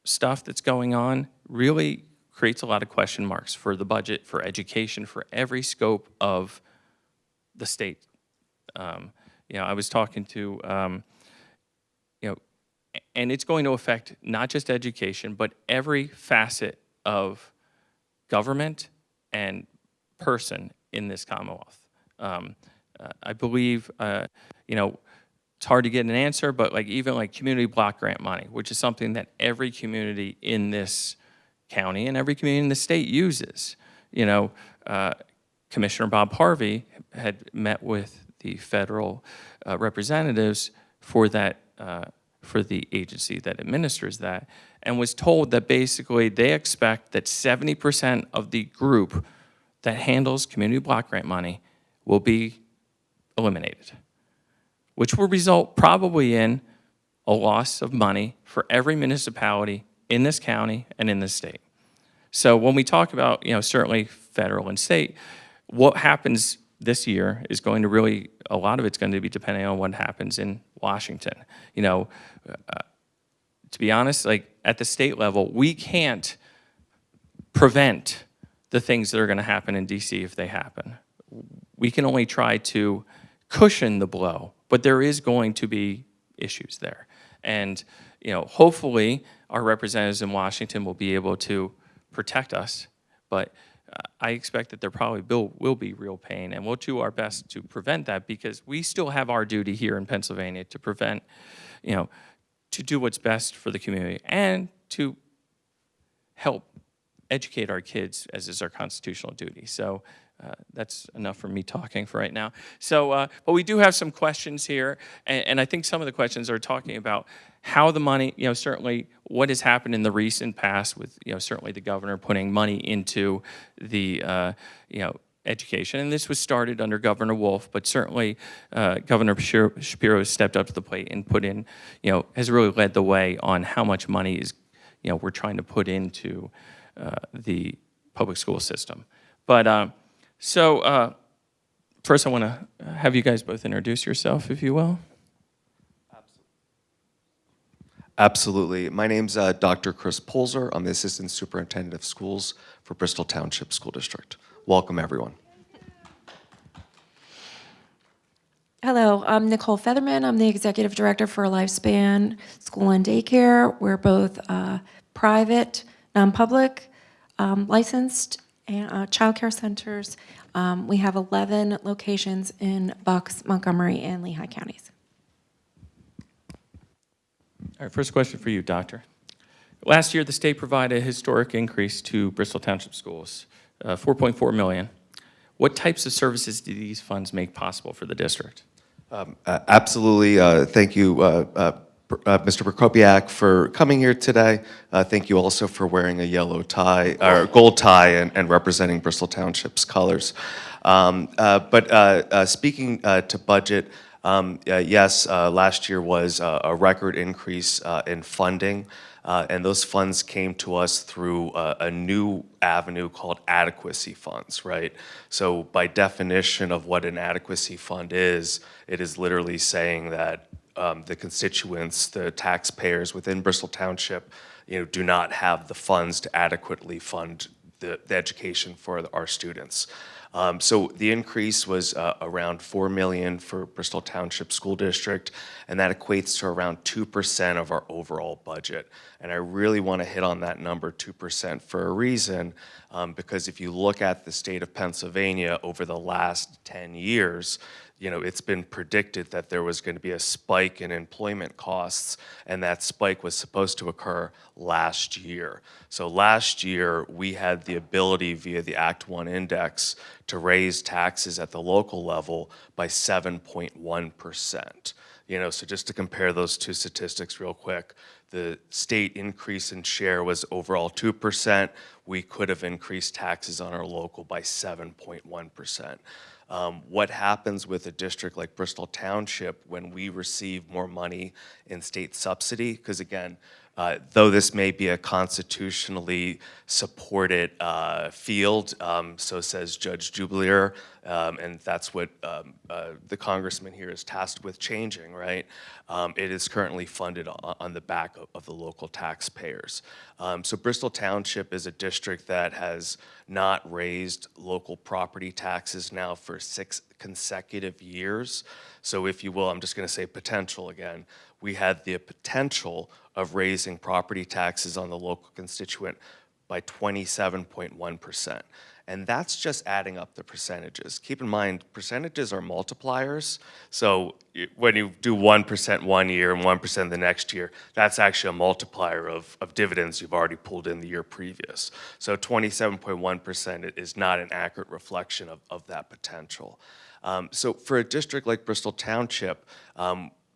stuff that's going on really creates a lot of question marks for the budget, for education, for every scope of the state. I was talking to, and it's going to affect not just education, but every facet of government and person in this Commonwealth. I believe, it's hard to get an answer, but even community block grant money, which is something that every community in this county and every community in the state uses. Commissioner Bob Harvey had met with the federal representatives for that, for the agency that administers that, and was told that basically they expect that 70% of the group that handles community block grant money will be eliminated, which will result probably in a loss of money for every municipality in this county and in this state. So when we talk about, certainly federal and state, what happens this year is going to really, a lot of it's going to be depending on what happens in Washington. To be honest, like at the state level, we can't prevent the things that are going to happen in DC if they happen. We can only try to cushion the blow, but there is going to be issues there. And hopefully our representatives in Washington will be able to protect us, but I expect that there probably will be real pain, and we'll do our best to prevent that, because we still have our duty here in Pennsylvania to prevent, to do what's best for the community and to help educate our kids, as is our constitutional duty. So that's enough for me talking for right now. So, but we do have some questions here, and I think some of the questions are talking about how the money, certainly what has happened in the recent past with, certainly the governor putting money into the, education. And this was started under Governor Wolf, but certainly Governor Shapiro has stepped up to the plate and put in, has really led the way on how much money is, we're trying to put into the public school system. But so first I want to have you guys both introduce yourself, if you will.
Absolutely. My name's Dr. Chris Polzer. I'm the Assistant Superintendent of Schools for Bristol Township School District. Welcome, everyone.
Hello, I'm Nicole Featherman. I'm the Executive Director for Lifespan School and Daycare. We're both private, non-public, licensed child care centers. We have 11 locations in Bucks, Montgomery, and Lehigh counties.
All right, first question for you, Doctor. Last year, the state provided a historic increase to Bristol Township Schools, $4.4 million. What types of services do these funds make possible for the district?
Absolutely. Thank you, Mr. Prokopiak, for coming here today. Thank you also for wearing a yellow tie, or gold tie, and representing Bristol Township's colors. But speaking to budget, yes, last year was a record increase in funding, and those funds came to us through a new avenue called adequacy funds, right? So by definition of what an adequacy fund is, it is literally saying that the constituents, the taxpayers within Bristol Township, do not have the funds to adequately fund the education for our students. So the increase was around $4 million for Bristol Township School District, and that equates to around 2% of our overall budget. And I really want to hit on that number, 2%, for a reason, because if you look at the state of Pennsylvania over the last 10 years, it's been predicted that there was going to be a spike in employment costs, and that spike was supposed to occur last year. So last year, we had the ability via the Act 1 index to raise taxes at the local level by 7.1%. So just to compare those two statistics real quick, the state increase in share was overall 2%. We could have increased taxes on our local by 7.1%. What happens with a district like Bristol Township when we receive more money in state subsidy? Because again, though this may be a constitutionally supported field, so says Judge Jubilier, and that's what the congressman here is tasked with changing, right? It is currently funded on the back of the local taxpayers. So Bristol Township is a district that has not raised local property taxes now for 6 consecutive years. So if you will, I'm just going to say potential again. We had the potential of raising property taxes on the local constituent by 27.1%. And that's just adding up the percentages. Keep in mind, percentages are multipliers. So when you do 1% one year and 1% the next year, that's actually a multiplier of dividends you've already pulled in the year previous. So 27.1% is not an accurate reflection of that potential. So for a district like Bristol Township,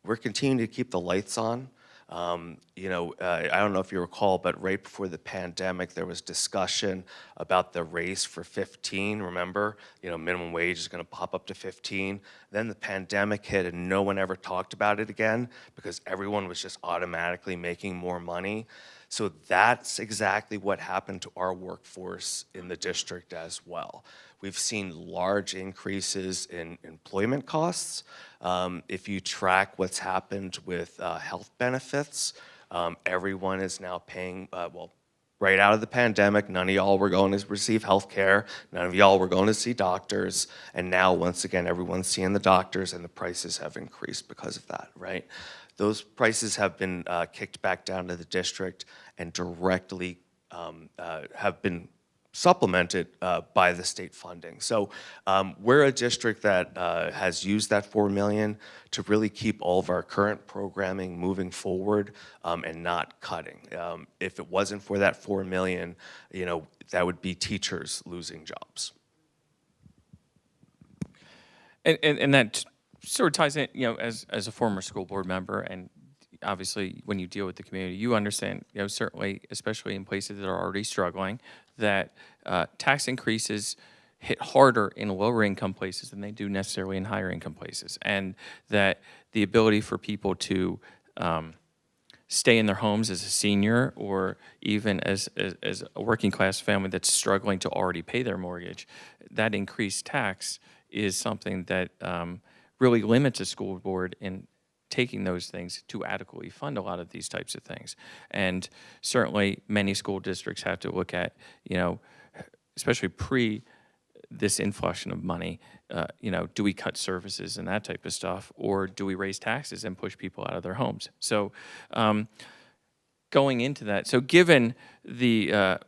we're continuing to keep the lights on. I don't know if you recall, but right before the pandemic, there was discussion about the raise for 15. Remember, minimum wage is going to pop up to 15. Then the pandemic hit, and no one ever talked about it again because everyone was just automatically making more money. So that's exactly what happened to our workforce in the district as well. We've seen large increases in employment costs. If you track what's happened with health benefits, everyone is now paying, right out of the pandemic, none of y'all were going to receive health care, none of y'all were going to see doctors, and now, once again, everyone's seeing the doctors, and the prices have increased because of that, right? Those prices have been kicked back down to the district and directly have been supplemented by the state funding. So we're a district that has used that $4 million to really keep all of our current programming moving forward and not cutting. If it wasn't for that $4 million, that would be teachers losing jobs.
And that sort of ties in, as a former school board member, and obviously when you deal with the community, you understand, certainly, especially in places that are already struggling, that tax increases hit harder in lower income places than they do necessarily in higher income places. And that the ability for people to stay in their homes as a senior, or even as a working class family that's struggling to already pay their mortgage, that increased tax is something that really limits a school board in taking those things to adequately fund a lot of these types of things. And certainly many school districts have to look at, especially pre this inflation of money, do we cut services and that type of stuff, or do we raise taxes and push people out of their homes? So going into that, so given the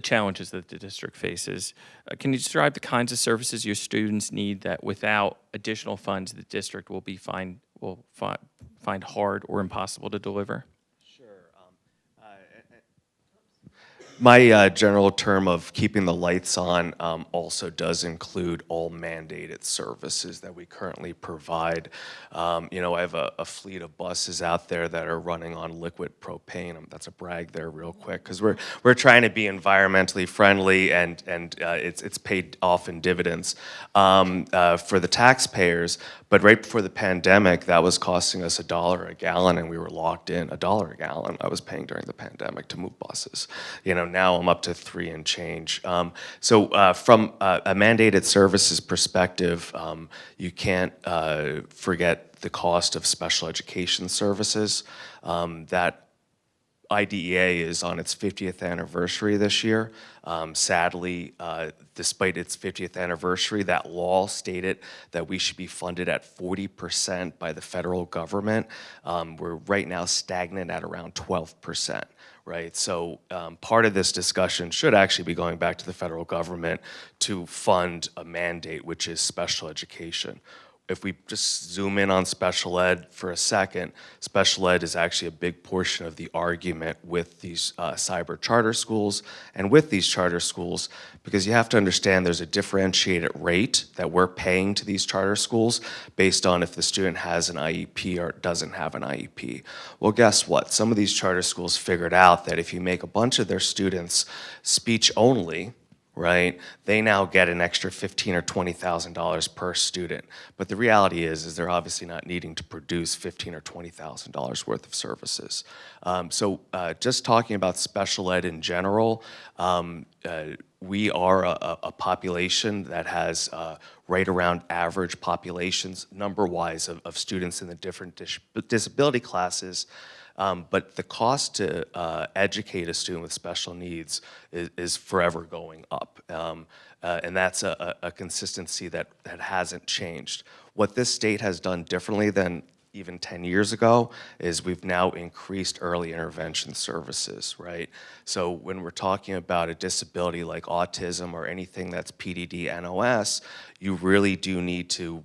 challenges that the district faces, can you describe the kinds of services your students need that without additional funds the district will find hard or impossible to deliver?
My general term of keeping the lights on also does include all mandated services that we currently provide. I have a fleet of buses out there that are running on liquid propane. That's a brag there real quick, because we're trying to be environmentally friendly, and it's paid off in dividends for the taxpayers. But right before the pandemic, that was costing us $1 a gallon, and we were locked in. $1 a gallon I was paying during the pandemic to move buses. Now I'm up to $3 and change. So from a mandated services perspective, you can't forget the cost of special education services. That IDEA is on its 50th anniversary this year. Sadly, despite its 50th anniversary, that law stated that we should be funded at 40% by the federal government. We're right now stagnant at around 12%. Right, so part of this discussion should actually be going back to the federal government to fund a mandate, which is special education. If we just zoom in on special ed for a second, special ed is actually a big portion of the argument with these cyber charter schools and with these charter schools, because you have to understand there's a differentiated rate that we're paying to these charter schools based on if the student has an IEP or doesn't have an IEP. Well, guess what? Some of these charter schools figured out that if you make a bunch of their students speech only, right, they now get an extra $15,000 or $20,000 per student. But the reality is they're obviously not needing to produce $15,000 or $20,000 worth of services. So just talking about special ed in general, we are a population that has right around average populations, number-wise, of students in the different disability classes. But the cost to educate a student with special needs is forever going up. And that's a consistency that hasn't changed. What this state has done differently than even 10 years ago is we've now increased early intervention services, right? So when we're talking about a disability like autism or anything that's PDD, NOS, you really do need to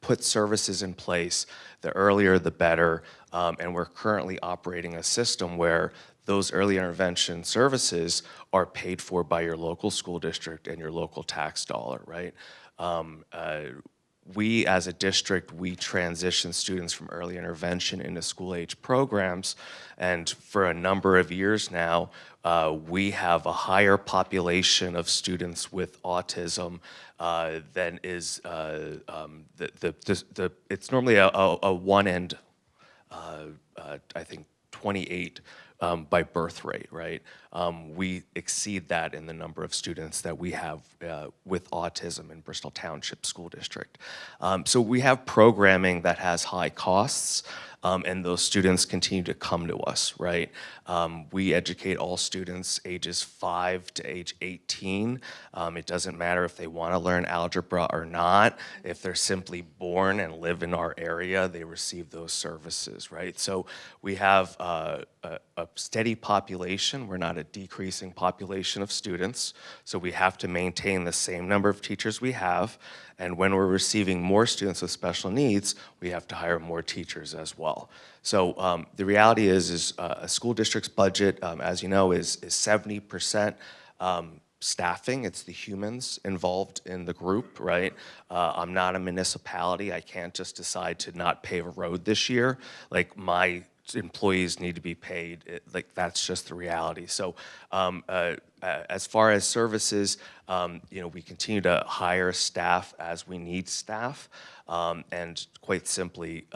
put services in place. The earlier, the better. And we're currently operating a system where those early intervention services are paid for by your local school district and your local tax dollar, right? We, as a district, we transition students from early intervention into school-age programs, and for a number of years now, we have a higher population of students with autism than is it's normally a one and I think 28 by birth rate, right? We exceed that in the number of students that we have with autism in Bristol Township School District. So we have programming that has high costs, and those students continue to come to us, right? We educate all students ages 5 to age 18. It doesn't matter if they want to learn algebra or not. If they're simply born and live in our area, they receive those services, right? So we have a steady population. We're not a decreasing population of students, so we have to maintain the same number of teachers we have. And when we're receiving more students with special needs, we have to hire more teachers as well. So the reality is a school district's budget, as you know, is 70% staffing. It's the humans involved in the group, right? I'm not a municipality. I can't just decide to not pave a road this year. Like, my employees need to be paid. Like, that's just the reality. So as far as services, we continue to hire staff as we need staff. And quite simply,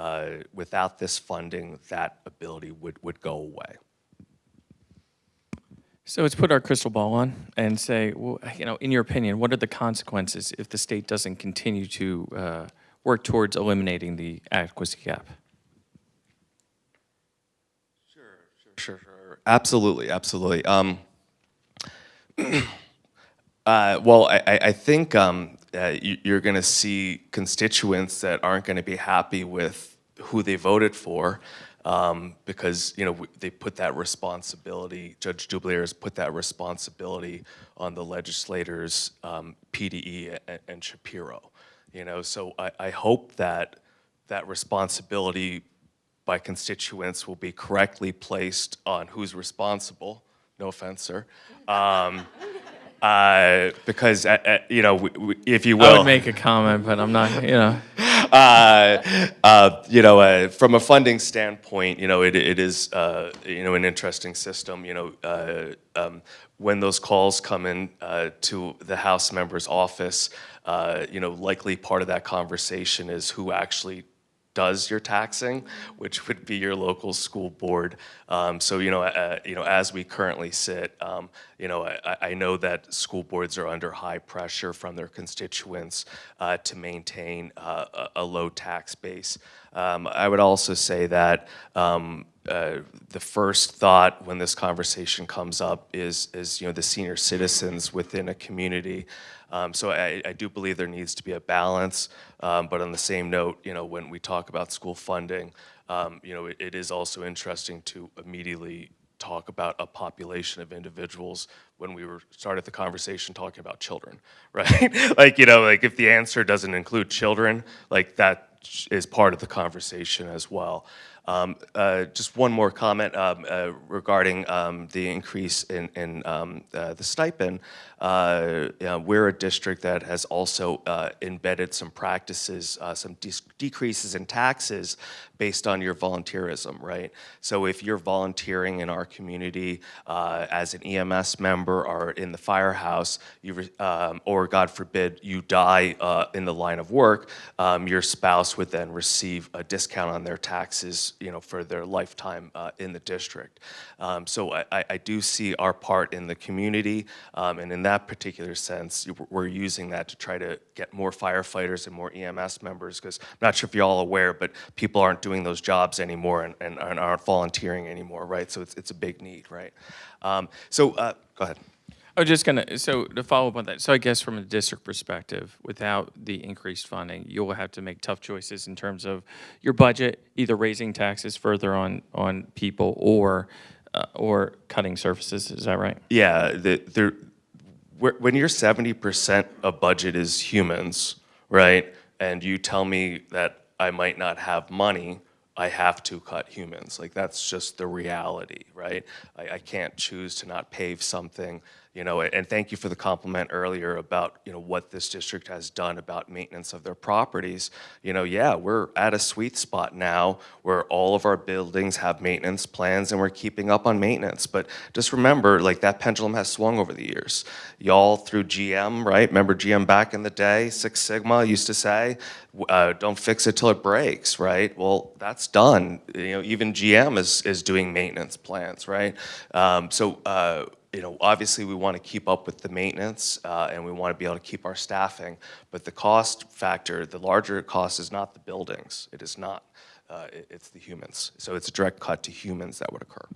without this funding, that ability would go away.
So let's put our crystal ball on and say, well, in your opinion, what are the consequences if the state doesn't continue to work towards eliminating the adequacy gap?
Sure. Absolutely. Well, I think you're going to see constituents that aren't going to be happy with who they voted for, because they put that responsibility. Judge Dublier has put that responsibility on the legislators, PDE and Shapiro. So I hope that responsibility by constituents will be correctly placed on who's responsible. No offense, sir. Because if you will,
I would make a comment, but I'm not.
From a funding standpoint, it is an interesting system. When those calls come in to the House member's office, likely part of that conversation is who actually does your taxing, which would be your local school board. So as we currently sit, I know that school boards are under high pressure from their constituents to maintain a low tax base. I would also say that the first thought when this conversation comes up is the senior citizens within a community. So I do believe there needs to be a balance, but on the same note, when we talk about school funding, it is also interesting to immediately talk about a population of individuals when we started the conversation talking about children, right? like if the answer doesn't include children, like that is part of the conversation as well. Just one more comment regarding the increase in the stipend. We're a district that has also embedded some practices, some decreases in taxes based on your volunteerism, right? So if you're volunteering in our community as an EMS member or in the firehouse, or God forbid, you die in the line of work, your spouse would then receive a discount on their taxes, for their lifetime in the district. So I do see our part in the community, and in that particular sense, we're using that to try to get more firefighters and more EMS members, because I'm not sure if you're all aware, but people aren't doing those jobs anymore and aren't volunteering anymore, right? So it's a big need, right? Go ahead.
I was just so to follow up on that, so I guess from a district perspective, without the increased funding, you'll have to make tough choices in terms of your budget, either raising taxes further on people or cutting services. Is that right?
Yeah, when you're 70% of budget is humans, right, and you tell me that I might not have money, I have to cut humans. Like, that's just the reality, right? I can't choose to not pave something And thank you for the compliment earlier about, what this district has done about maintenance of their properties. Yeah, we're at a sweet spot now where all of our buildings have maintenance plans and we're keeping up on maintenance. But just remember, like, that pendulum has swung over the years. Y'all through GM, right? Remember GM back in the day, Six Sigma used to say, don't fix it till it breaks, right? Well, that's done. Even GM is doing maintenance plans, right? Obviously we want to keep up with the maintenance and we want to be able to keep our staffing, but the cost factor, the larger cost is not the buildings. It is not. It's the humans. So it's a direct cut to humans that would occur.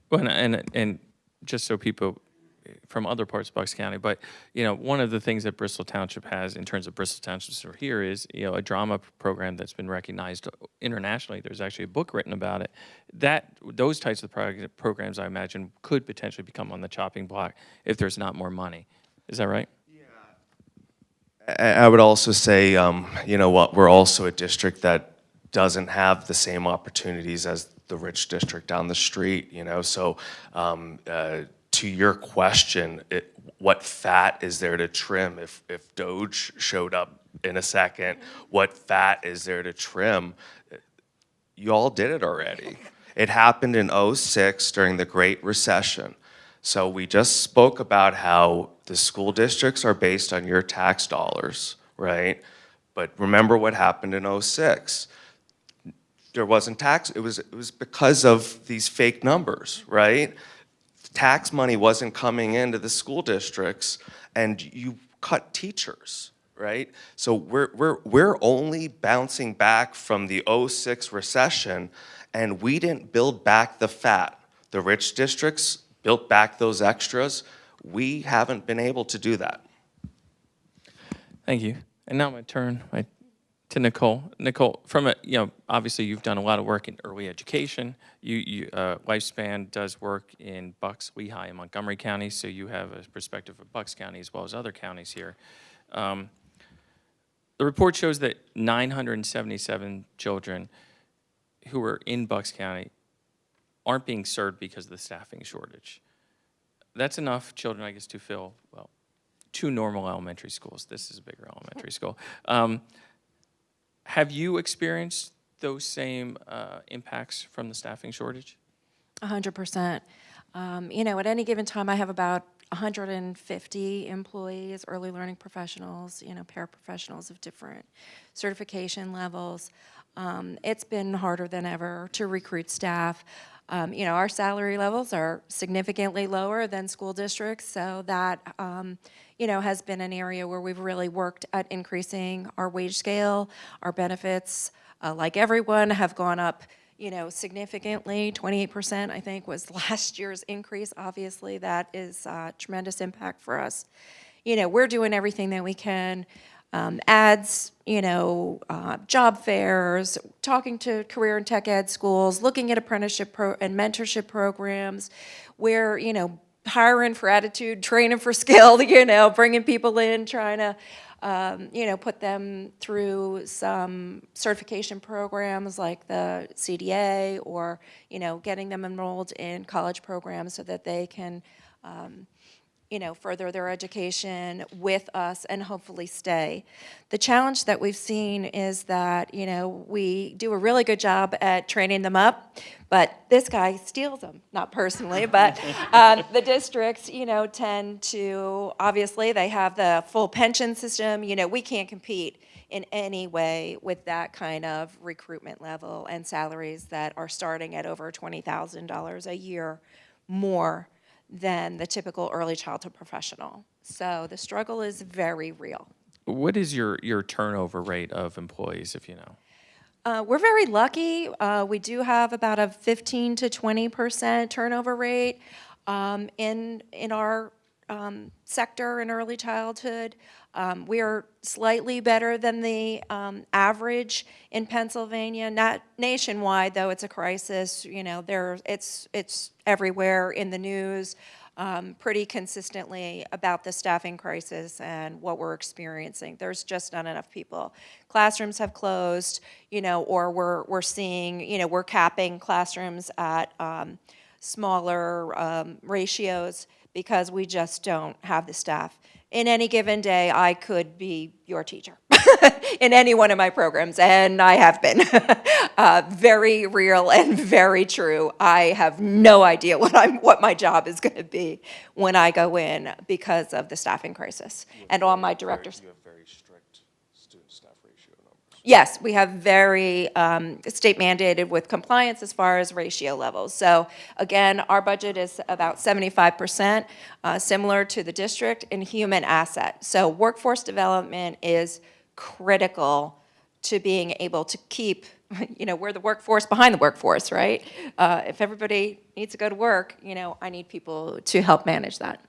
Well, and just so people from other parts of Bucks County, but one of the things that Bristol Township has in terms of Bristol Township here is a drama program that's been recognized internationally. There's actually a book written about it. Those types of programs, I imagine, could potentially become on the chopping block if there's not more money. Is that right?
I would also say, we're also a district that doesn't have the same opportunities as the rich district down the street, so to your question, what fat is there to trim if Doge showed up in a second? What fat is there to trim? You all did it already. It happened in '06 during the Great Recession. So we just spoke about how the school districts are based on your tax dollars, right? But remember what happened in '06. There wasn't tax, it was because of these fake numbers, right? Tax money wasn't coming into the school districts, and you cut teachers, right? So we're only bouncing back from the '06 recession, and we didn't build back the fat. The rich districts built back those extras. We haven't been able to do that.
Thank you. And now my turn to Nicole. Nicole, obviously you've done a lot of work in early education. Lifespan does work in Bucks, Lehigh, and Montgomery counties, so you have a perspective of Bucks County as well as other counties here. The report shows that 977 children who are in Bucks County aren't being served because of the staffing shortage. That's enough children, I guess, to fill, 2 normal elementary schools. This is a bigger elementary school. Have you experienced those same impacts from the staffing shortage?
100%. At any given time, I have about 150 employees, early learning professionals, paraprofessionals of different certification levels. It's been harder than ever to recruit staff. Our salary levels are significantly lower than school districts, so that has been an area where we've really worked at increasing our wage scale. Our benefits, like everyone, have gone up significantly. 28%, I think, was last year's increase. Obviously, that is a tremendous impact for us. We're doing everything that we can. Ads, job fairs, talking to career and tech ed schools, looking at apprenticeship and mentorship programs, where, hiring for attitude, training for skill, bringing people in, trying to, put them through some certification programs like the CDA, or, getting them enrolled in college programs so that they can, further their education with us and hopefully stay. The challenge that we've seen is that, we do a really good job at training them up, but this guy steals them, not personally, but the districts, tend to, obviously, they have the full pension system. We can't compete in any way with that kind of recruitment level and salaries that are starting at over $20,000 a year more than the typical early childhood professional. So the struggle is very real.
What is your turnover rate of employees, if you know?
We're very lucky. We do have about a 15 to 20% turnover rate in our sector in early childhood. We are slightly better than the average in Pennsylvania. Not nationwide, though. It's a crisis. It's everywhere in the news, pretty consistently about the staffing crisis and what we're experiencing. There's just not enough people. Classrooms have closed, or we're seeing, we're capping classrooms at smaller ratios because we just don't have the staff. In any given day, I could be your teacher in any one of my programs, and I have been. Very real and very true. I have no idea what my job is going to be when I go in because of the staffing crisis. And all my directors.
You have very strict student-staff ratio numbers.
Yes, we have very state mandated with compliance as far as ratio levels. So again, our budget is about 75%, similar to the district in human asset. So workforce development is critical to being able to keep, we're the workforce behind the workforce, right? If everybody needs to go to work, I need people to help manage that.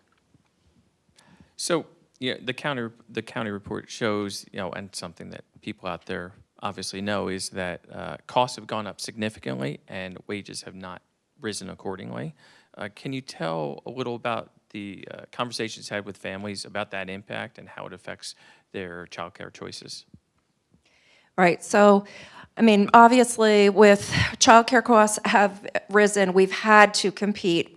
So, yeah, the county report shows, and something that people out there obviously know is that costs have gone up significantly and wages have not risen accordingly. Can you tell a little about the conversations had with families about that impact and how it affects their childcare choices?
Right, so, obviously, with childcare costs have risen, we've had to compete,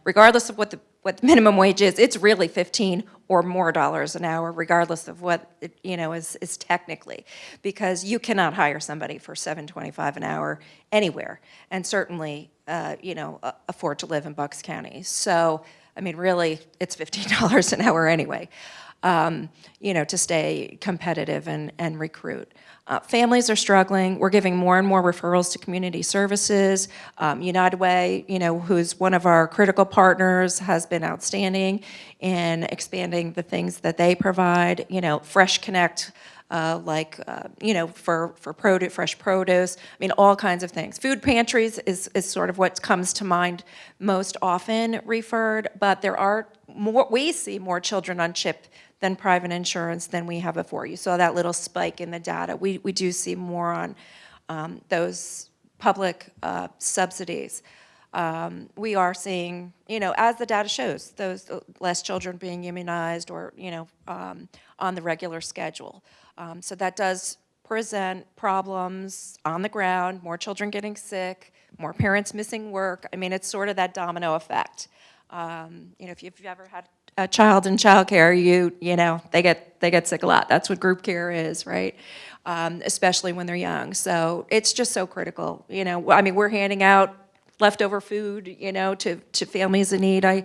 regardless of what the minimum wage is, it's really 15 or more dollars an hour, regardless of what it, is technically, because you cannot hire somebody for $7.25 an hour anywhere, and certainly, afford to live in Bucks County. So, really, it's $15 an hour anyway, to stay competitive and recruit. Families are struggling. We're giving more and more referrals to community services. United Way, who's one of our critical partners, has been outstanding in expanding the things that they provide. Fresh Connect, for produce, fresh produce. All kinds of things. Food pantries is sort of what comes to mind most often referred, but there are more. We see more children on CHIP than private insurance than we have before. You saw that little spike in the data. We do see more on those public subsidies. We are seeing, as the data shows, those less children being immunized or, on the regular schedule. So that does present problems on the ground, more children getting sick, more parents missing work. It's sort of that domino effect. If you've ever had a child in childcare, they get sick a lot. That's what group care is, right? Especially when they're young. So it's just so critical. We're handing out leftover food, to families in need.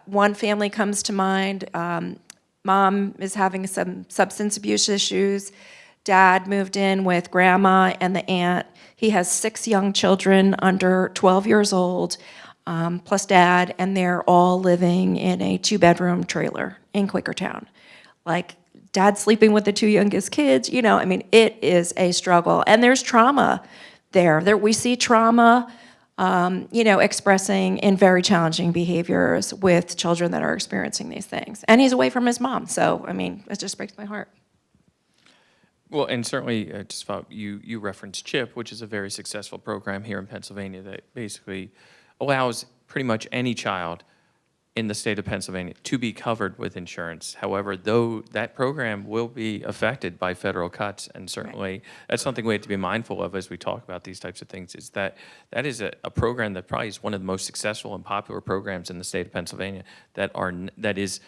One family comes to mind. Mom is having some substance abuse issues. Dad moved in with grandma and the aunt. He has 6 young children under 12 years old. Plus dad, and they're all living in a 2-bedroom trailer in Quakertown. Dad sleeping with the 2 youngest kids, it is a struggle. And there's trauma there. We see trauma, expressing in very challenging behaviors with children that are experiencing these things. And he's away from his mom, so, it just breaks my heart.
Well, and certainly, just you referenced CHIP, which is a very successful program here in Pennsylvania that basically allows pretty much any child in the state of Pennsylvania to be covered with insurance. However, though that program will be affected by federal cuts, and certainly that's something we have to be mindful of as we talk about these types of things, is that is a program that probably is one of the most successful and popular programs in the state of Pennsylvania that is,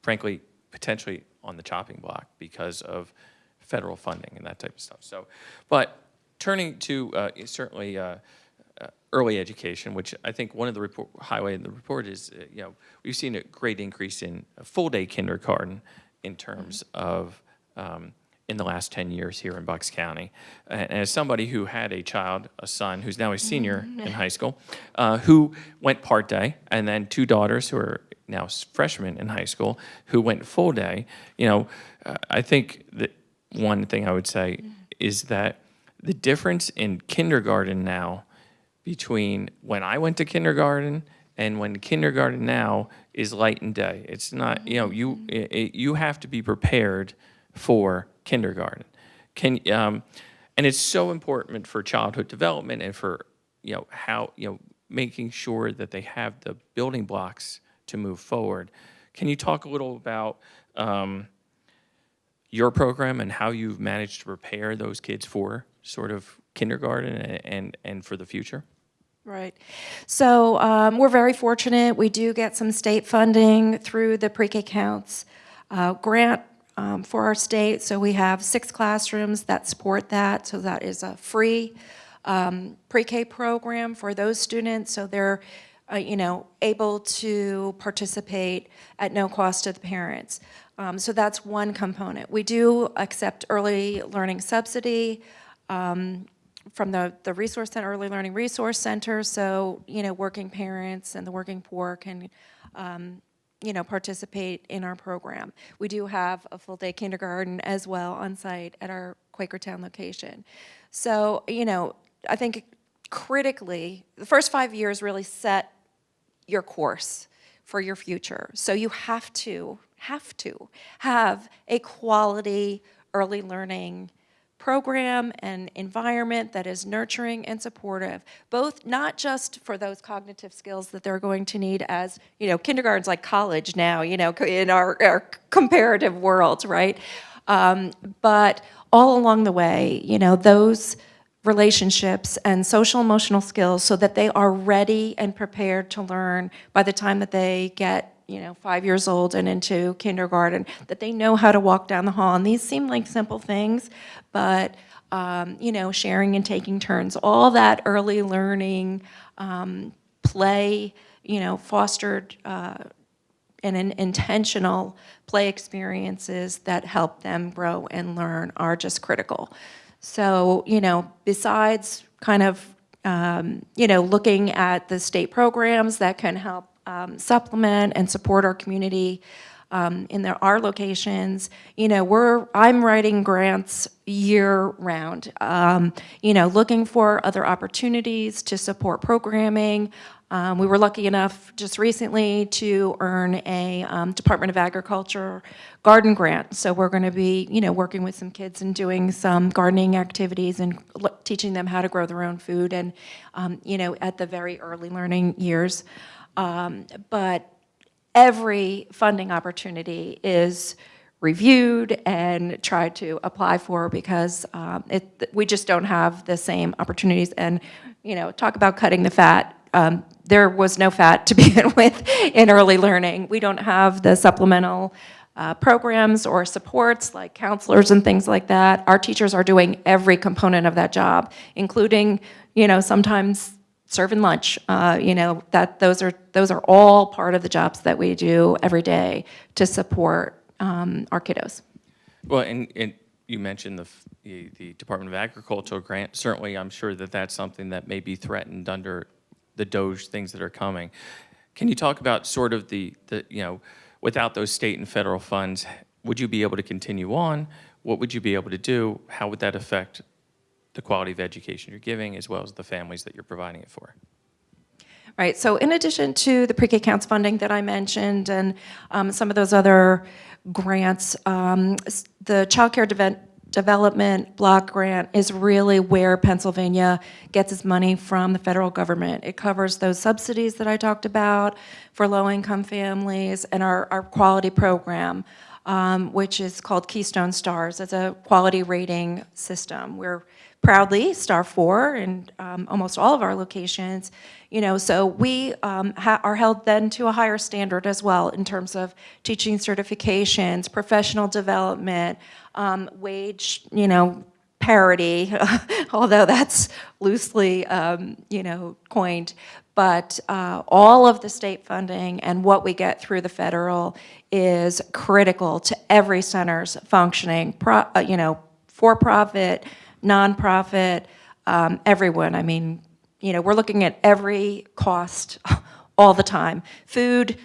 frankly, potentially on the chopping block because of federal funding and that type of stuff. So, but turning to certainly early education, which I think one of the highlighted in the report is, we've seen a great increase in full-day kindergarten in terms of in the last 10 years here in Bucks County. And as somebody who had a son who's now a senior in high school, who went part-day, and then 2 daughters who are now freshmen in high school who went full-day, I think that one thing I would say is that the difference in kindergarten now between when I went to kindergarten and when kindergarten now is light and day. It's not, you have to be prepared for kindergarten. And it's so important for childhood development and for, how, making sure that they have the building blocks to move forward. Can you talk a little about your program and how you've managed to prepare those kids for sort of kindergarten and for the future?
Right. So we're very fortunate. We do get some state funding through the Pre-K Counts grant for our state. So we have 6 classrooms that support that. So that is a free pre-K program for those students. So they're able to participate at no cost to the parents. So that's one component. We do accept early learning subsidy from the Resource Center, Early Learning Resource Center, so, working parents and the working poor can, participate in our program. We do have a full-day kindergarten as well on site at our Quakertown location. So, I think critically, the first 5 years really set your course for your future. So you have to have a quality early learning program and environment that is nurturing and supportive, both not just for those cognitive skills that they're going to need as, kindergarten's like college now, in our comparative world, right? But all along the way, those relationships and social emotional skills so that they are ready and prepared to learn by the time that they get 5 years old and into kindergarten, that they know how to walk down the hall. And these seem like simple things, but sharing and taking turns, all that early learning, play, fostered and intentional play experiences that help them grow and learn are just critical. So, besides kind of, looking at the state programs that can help supplement and support our community in our locations, I'm writing grants year-round, looking for other opportunities to support programming. We were lucky enough just recently to earn a Department of Agriculture garden grant. So we're going to be, working with some kids and doing some gardening activities and teaching them how to grow their own food and, at the very early learning years. But every funding opportunity is reviewed and tried to apply for because we just don't have the same opportunities. And, talk about cutting the fat. There was no fat to begin with in early learning. We don't have the supplemental programs or supports like counselors and things like that. Our teachers are doing every component of that job, including, sometimes serving lunch. Those are all part of the jobs that we do every day to support our kiddos.
Well, and you mentioned the Department of Agriculture grant. Certainly, I'm sure that that's something that may be threatened under the DOGE things that are coming. Can you talk about sort of the without those state and federal funds, would you be able to continue on? What would you be able to do? How would that affect the quality of education you're giving as well as the families that you're providing it for?
Right, so in addition to the Pre-K Counts funding that I mentioned and some of those other grants, the Child Care Development Block Grant is really where Pennsylvania gets its money from the federal government. It covers those subsidies that I talked about for low-income families and our quality program, which is called Keystone Stars. It's a quality rating system. We're proudly Star 4 in almost all of our locations. So we are held then to a higher standard as well in terms of teaching certifications, professional development, wage, parity, although that's loosely, coined. But all of the state funding and what we get through the federal is critical to every center's functioning, for-profit, nonprofit, everyone. I mean, we're looking at every cost all the time. Food,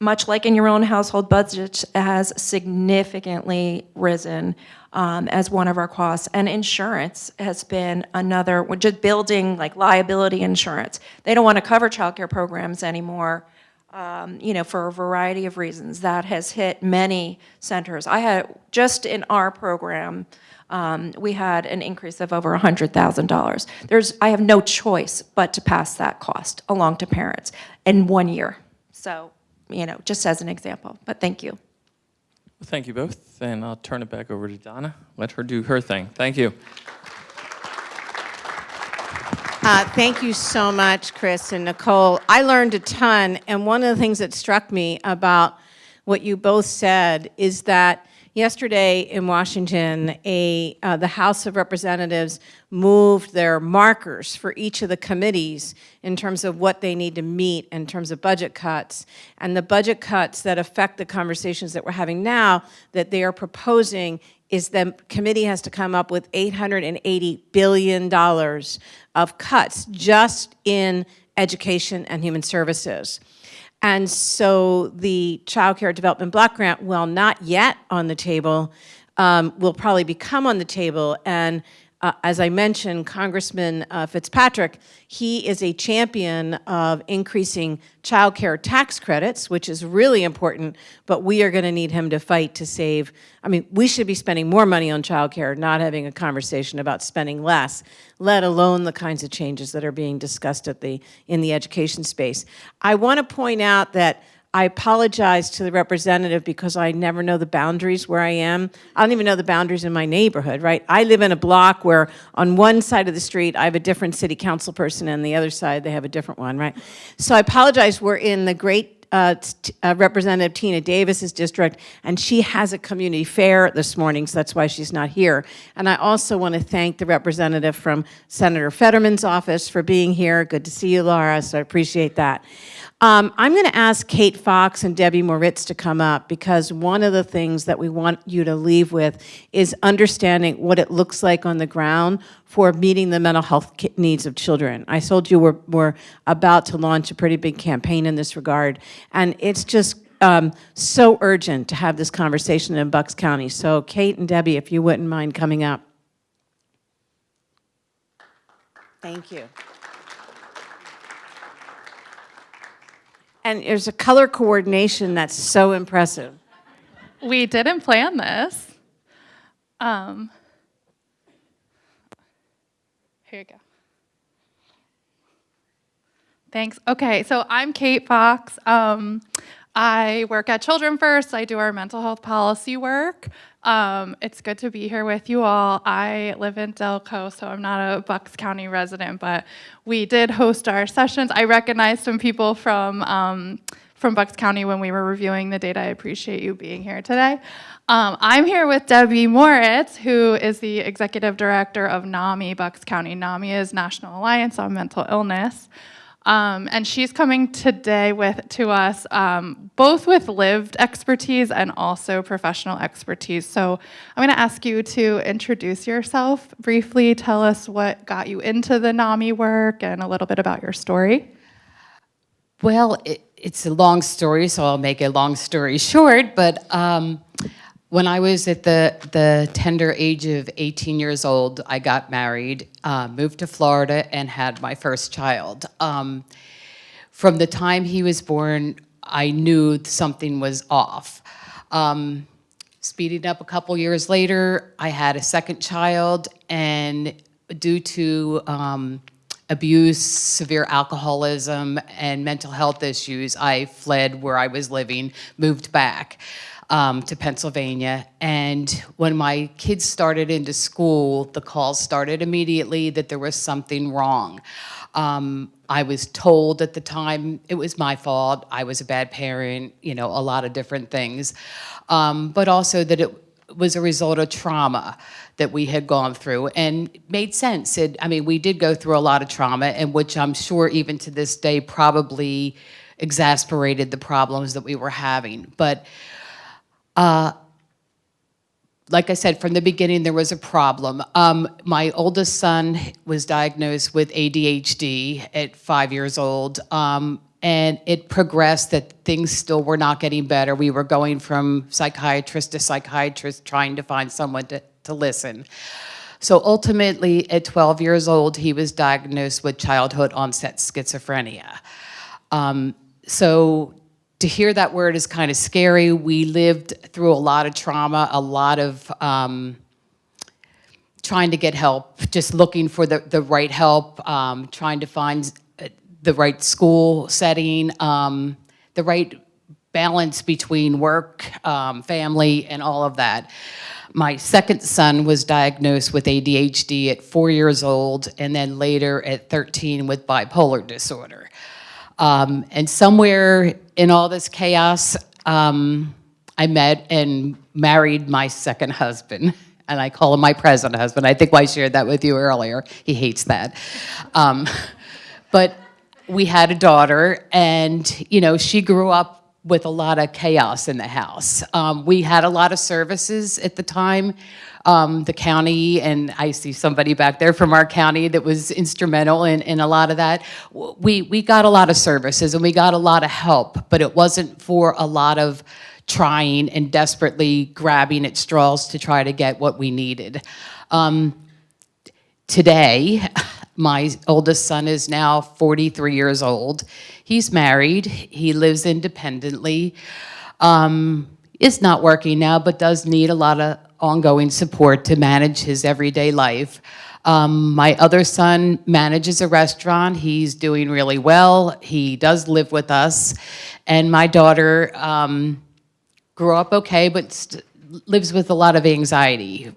much like in your own household budget, has significantly risen as one of our costs. And insurance has been another, we're just building like liability insurance. They don't want to cover childcare programs anymore, for a variety of reasons. That has hit many centers. Just in our program, we had an increase of over $100,000. I have no choice but to pass that cost along to parents in 1 year. So, just as an example, but thank you.
Well, thank you both, and I'll turn it back over to Donna. Let her do her thing. Thank you.
Thank you so much, Chris and Nicole. I learned a ton, and one of the things that struck me about what you both said is that yesterday in Washington, the House of Representatives moved their markers for each of the committees in terms of what they need to meet in terms of budget cuts. And the budget cuts that affect the conversations that we're having now that they are proposing is the committee has to come up with $880 billion of cuts just in education and human services. And so the Child Care Development Block Grant, while not yet on the table, will probably become on the table. And as I mentioned, Congressman Fitzpatrick, he is a champion of increasing child care tax credits, which is really important, but we are going to need him to fight to save. I mean, we should be spending more money on child care, not having a conversation about spending less, let alone the kinds of changes that are being discussed in the education space. I want to point out that I apologize to the representative because I never know the boundaries where I am. I don't even know the boundaries in my neighborhood, right? I live in a block where on one side of the street I have a different city council person and the other side they have a different one, right? So I apologize. We're in the great Representative Tina Davis's district, and she has a community fair this morning, so that's why she's not here. And I also want to thank the representative from Senator Fetterman's office for being here. Good to see you, Laura, so I appreciate that. I'm going to ask Kate Fox and Debbie Moritz to come up because one of the things that we want you to leave with is understanding what it looks like on the ground for meeting the mental health needs of children. I told you we're about to launch a pretty big campaign in this regard, and it's just so urgent to have this conversation in Bucks County. So Kate and Debbie, if you wouldn't mind coming up. Thank you. And there's a color coordination that's so impressive.
We didn't plan this. Here you go. Thanks. Okay, so I'm Kate Fox. I work at Children First. I do our mental health policy work. It's good to be here with you all. I live in Delco, so I'm not a Bucks County resident, but we did host our sessions. I recognized some people from Bucks County when we were reviewing the data. I appreciate you being here today. I'm here with Debbie Moritz, who is the executive director of NAMI Bucks County. NAMI is National Alliance on Mental Illness. And she's coming today to us both with lived expertise and also professional expertise. So I'm going to ask you to introduce yourself briefly, tell us what got you into the NAMI work and a little bit about your story.
Well, it's a long story, so I'll make a long story short, but when I was at the tender age of 18 years old, I got married, moved to Florida, and had my first child. From the time he was born, I knew something was off. Speeding up a couple years later, I had a second child, and due to abuse, severe alcoholism, and mental health issues, I fled where I was living, moved back to Pennsylvania. And when my kids started into school, the calls started immediately that there was something wrong. I was told at the time it was my fault. I was a bad parent, a lot of different things. But also that it was a result of trauma that we had gone through, and it made sense. We did go through a lot of trauma, and which I'm sure even to this day probably exasperated the problems that we were having. But like I said, from the beginning, there was a problem. My oldest son was diagnosed with ADHD at 5 years old, and it progressed that things still were not getting better. We were going from psychiatrist to psychiatrist, trying to find someone to listen. So ultimately, at 12 years old, he was diagnosed with childhood onset schizophrenia. So to hear that word is kind of scary. We lived through a lot of trauma, a lot of trying to get help, just looking for the right help, trying to find the right school setting, the right balance between work, family, and all of that. My second son was diagnosed with ADHD at 4 years old, and then later at 13 with bipolar disorder. And somewhere in all this chaos, I met and married my second husband, and I call him my present husband. I think I shared that with you earlier. He hates that. But we had a daughter, and, you know, she grew up with a lot of chaos in the house. We had a lot of services at the time. The county, and I see somebody back there from our county that was instrumental in a lot of that. We got a lot of services and we got a lot of help, but it wasn't for a lot of trying and desperately grabbing at straws to try to get what we needed. Today, my oldest son is now 43 years old. He's married. He lives independently. Is not working now, but does need a lot of ongoing support to manage his everyday life. My other son manages a restaurant. He's doing really well. He does live with us. And my daughter grew up okay, but lives with a lot of anxiety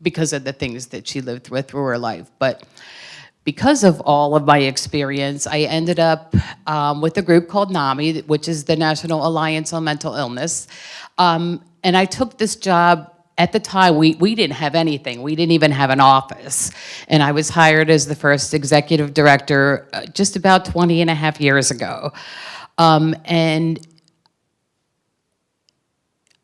because of the things that she lived with through her life. But because of all of my experience, I ended up with a group called NAMI, which is the National Alliance on Mental Illness. And I took this job. At the time, we didn't have anything. We didn't even have an office. And I was hired as the first executive director just about 20 and a half years ago. And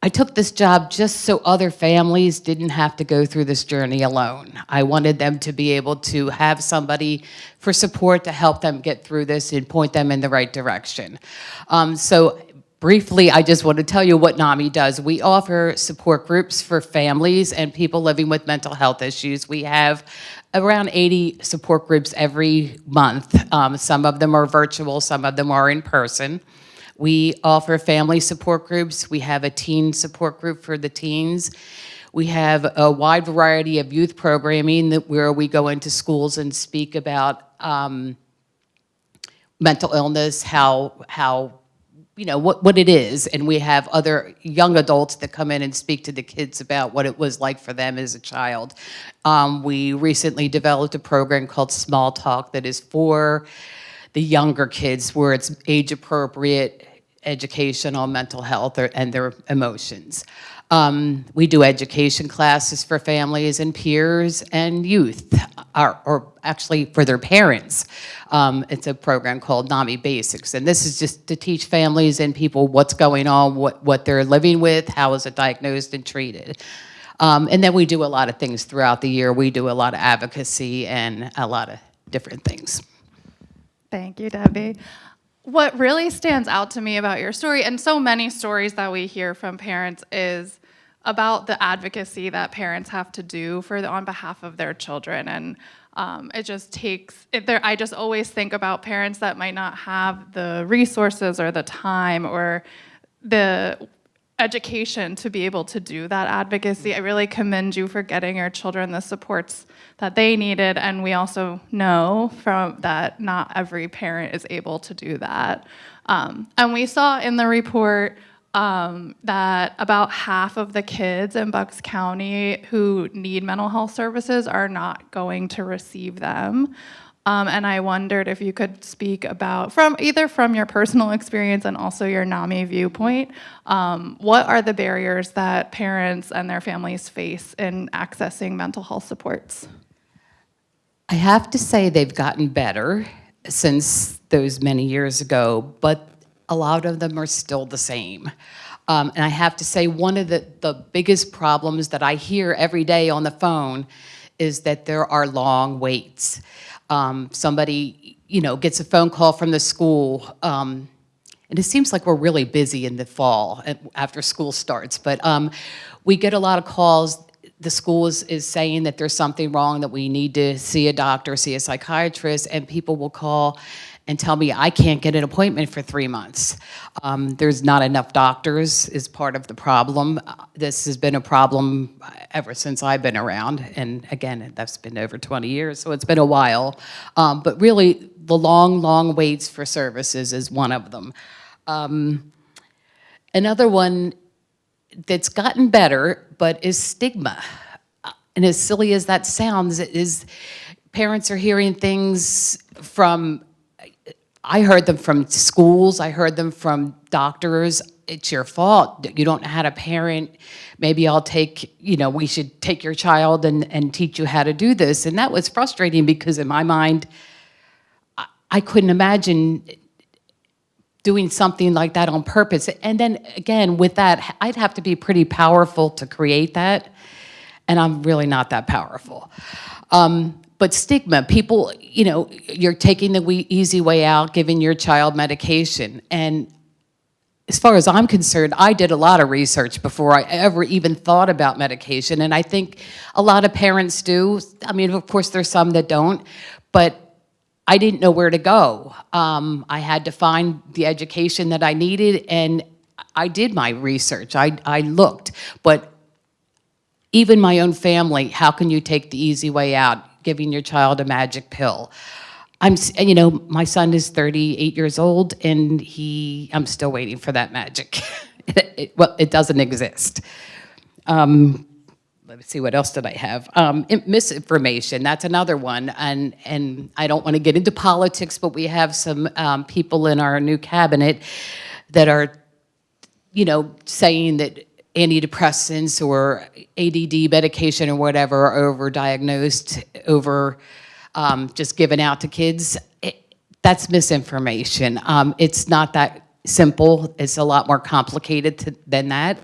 I took this job just so other families didn't have to go through this journey alone. I wanted them to be able to have somebody for support to help them get through this and point them in the right direction. So briefly, I just want to tell you what NAMI does. We offer support groups for families and people living with mental health issues. We have around 80 support groups every month. Some of them are virtual, some of them are in person. We offer family support groups. We have a teen support group for the teens. We have a wide variety of youth programming where we go into schools and speak about mental illness, how you know, what it is. And we have other young adults that come in and speak to the kids about what it was like for them as a child. We recently developed a program called Small Talk that is for the younger kids, where it's age-appropriate education on mental health and their emotions. We do education classes for families and peers and youth, or actually for their parents. It's a program called NAMI Basics, and this is just to teach families and people what's going on, what they're living with, how is it diagnosed and treated. And then we do a lot of things throughout the year. We do a lot of advocacy and a lot of different things.
Thank you, Debbie. What really stands out to me about your story, and so many stories that we hear from parents, is about the advocacy that parents have to do on behalf of their children. And it just takes, I just always think about parents that might not have the resources or the time or the education to be able to do that advocacy. I really commend you for getting your children the supports that they needed, and we also know from that not every parent is able to do that. And we saw in the report that about half of the kids in Bucks County who need mental health services are not going to receive them. And I wondered if you could speak about, either from your personal experience and also your NAMI viewpoint, what are the barriers that parents and their families face in accessing mental health supports?
I have to say they've gotten better since those many years ago, but a lot of them are still the same. And I have to say one of the biggest problems that I hear every day on the phone is that there are long waits. Somebody, you know, gets a phone call from the school, and it seems like we're really busy in the fall after school starts, but we get a lot of calls. The school is saying that there's something wrong, that we need to see a doctor, see a psychiatrist, and people will call and tell me I can't get an appointment for 3 months. There's not enough doctors is part of the problem. This has been a problem ever since I've been around, and again, that's been over 20 years, so it's been a while. But really, the long waits for services is one of them. Another one that's gotten better, but is stigma. And as silly as that sounds, it is parents are hearing things from, I heard them from schools, I heard them from doctors. It's your fault. You don't know how to parent. Maybe I'll take, we should take your child and teach you how to do this. And that was frustrating because in my mind, I couldn't imagine doing something like that on purpose. And then again, with that, I'd have to be pretty powerful to create that. And I'm really not that powerful. But stigma, people, you're taking the easy way out, giving your child medication. And as far as I'm concerned, I did a lot of research before I ever even thought about medication. And I think a lot of parents do. I mean, of course, there's some that don't. But I didn't know where to go. I had to find the education that I needed, and I did my research. I looked. But even my own family, how can you take the easy way out, giving your child a magic pill? My son is 38 years old, and I'm still waiting for that magic. It doesn't exist. Let's see, what else did I have? Misinformation, that's another one. And I don't want to get into politics, but we have some people in our new cabinet that are, saying that antidepressants or ADD medication or whatever are overdiagnosed, just given out to kids. That's misinformation. It's not that simple. It's a lot more complicated than that.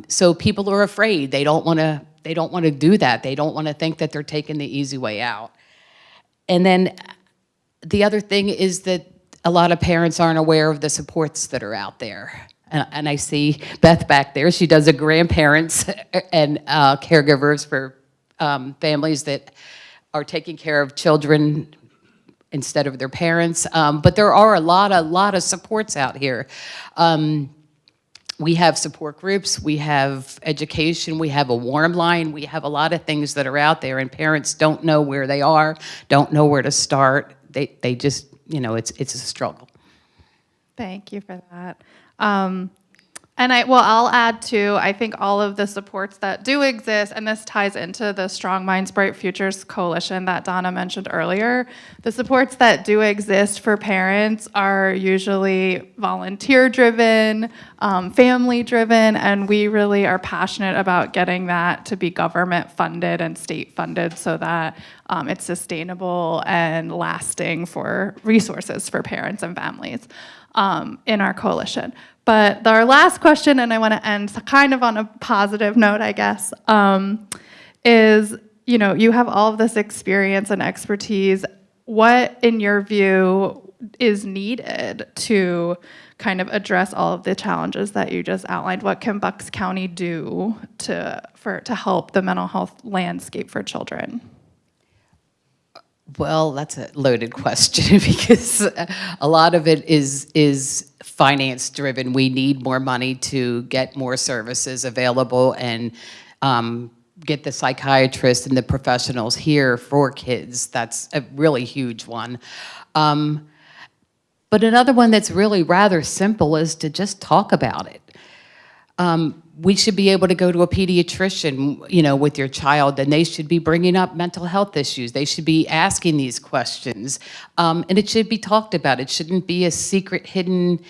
So people are afraid. They don't want to do that. They don't want to think that they're taking the easy way out. And then the other thing is that a lot of parents aren't aware of the supports that are out there. And I see Beth back there. She does a grandparents and caregivers for families that are taking care of children instead of their parents. But there are a lot of supports out here. We have support groups, we have education, we have a warm line, we have a lot of things that are out there, and parents don't know where they are, don't know where to start. They just, it's a struggle.
Thank you for that. I'll add too, I think all of the supports that do exist, and this ties into the Strong Minds, Bright Futures Coalition that Donna mentioned earlier, the supports that do exist for parents are usually volunteer-driven, family-driven, and we really are passionate about getting that to be government-funded and state-funded so that it's sustainable and lasting for resources for parents and families in our coalition. But our last question, and I want to end kind of on a positive note, I guess, is, you have all of this experience and expertise. What, in your view, is needed to kind of address all of the challenges that you just outlined? What can Bucks County do to help the mental health landscape for children?
Well, that's a loaded question because a lot of it is finance driven. We need more money to get more services available and get the psychiatrists and the professionals here for kids. That's a really huge one. But another one that's really rather simple is to just talk about it. We should be able to go to a pediatrician, with your child, and they should be bringing up mental health issues. They should be asking these questions, and it should be talked about. It shouldn't be a secret, hidden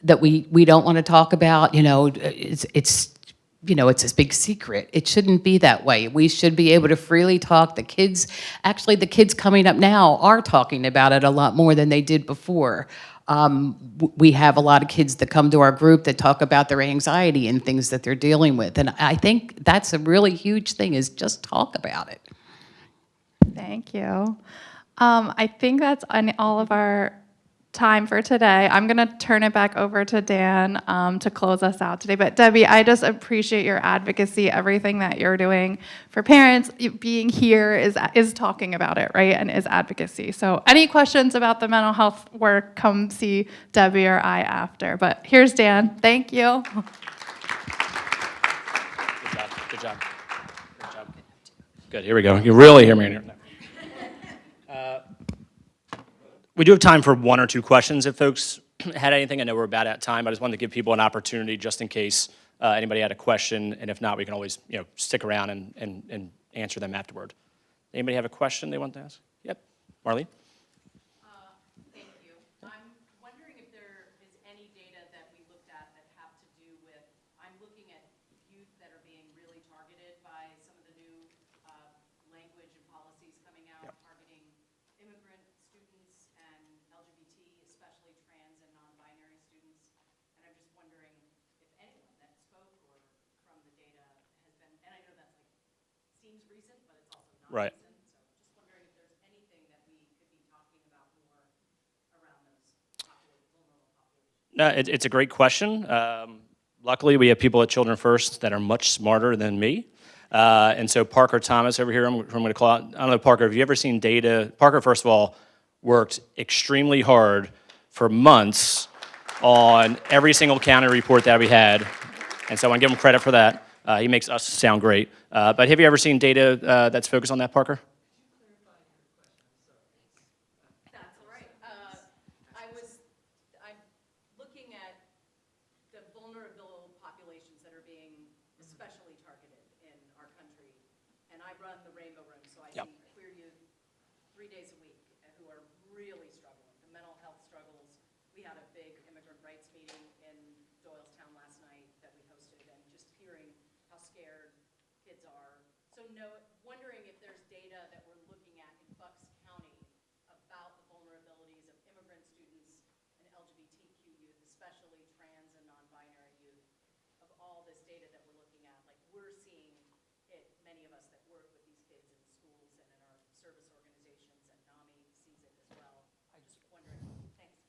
that we don't want to talk about. It's a big secret. It shouldn't be that way. We should be able to freely talk. The kids coming up now are talking about it a lot more than they did before. We have a lot of kids that come to our group that talk about their anxiety and things that they're dealing with. And I think that's a really huge thing, is just talk about it.
Thank you. I think that's all of our time for today. I'm going to turn it back over to Dan to close us out today. But Debbie, I just appreciate your advocacy, everything that you're doing for parents. Being here is talking about it, right, and is advocacy. So any questions about the mental health work, come see Debbie or I after. But here's Dan. Thank you.
Good job. Good, here we go. You really hear me here. We do have time for one or two questions if folks had anything. I know we're about at time. I just wanted to give people an opportunity just in case anybody had a question, and if not, we can always, stick around and answer them afterward. Anybody have a question they want to ask? Yep, Marlene?
Thank you. I'm wondering if there is any data that we looked at that have to do with, I'm looking at youth that are being really targeted by some of the new language and policies coming out, targeting immigrant students and LGBT, especially trans and non-binary students. And I'm just wondering if anyone that spoke or from the data has been, and I know that's like, seems recent, but it's also not
Right.
recent. So just wondering if there's anything that we could be talking about more around those vulnerable populations.
No, it's a great question. Luckily, we have people at Children First that are much smarter than me. And so Parker Thomas over here, I'm going to call out. I don't know, Parker, have you ever seen data? Parker, first of all, worked extremely hard for months on every single county report that we had. And so I want to give him credit for that. He makes us sound great. But have you ever seen data that's focused on that, Parker?
That's all right. I'm looking at the vulnerable populations that are being especially targeted in our country. And I run the Rainbow Room, so I
Yep.
see queer youth 3 days a week who are really struggling, the mental health struggles. We had a big immigrant rights meeting in Doylestown last night that we hosted, and just hearing how scared kids are. So wondering if there's data that we're looking at in Bucks County about the vulnerabilities of immigrant students and LGBTQ youth, especially trans and non-binary youth, of all this data that we're looking at. Like, we're seeing it, many of us that work with these kids in schools and in our service organizations, and NAMI sees it as well. I'm just wondering, thanks.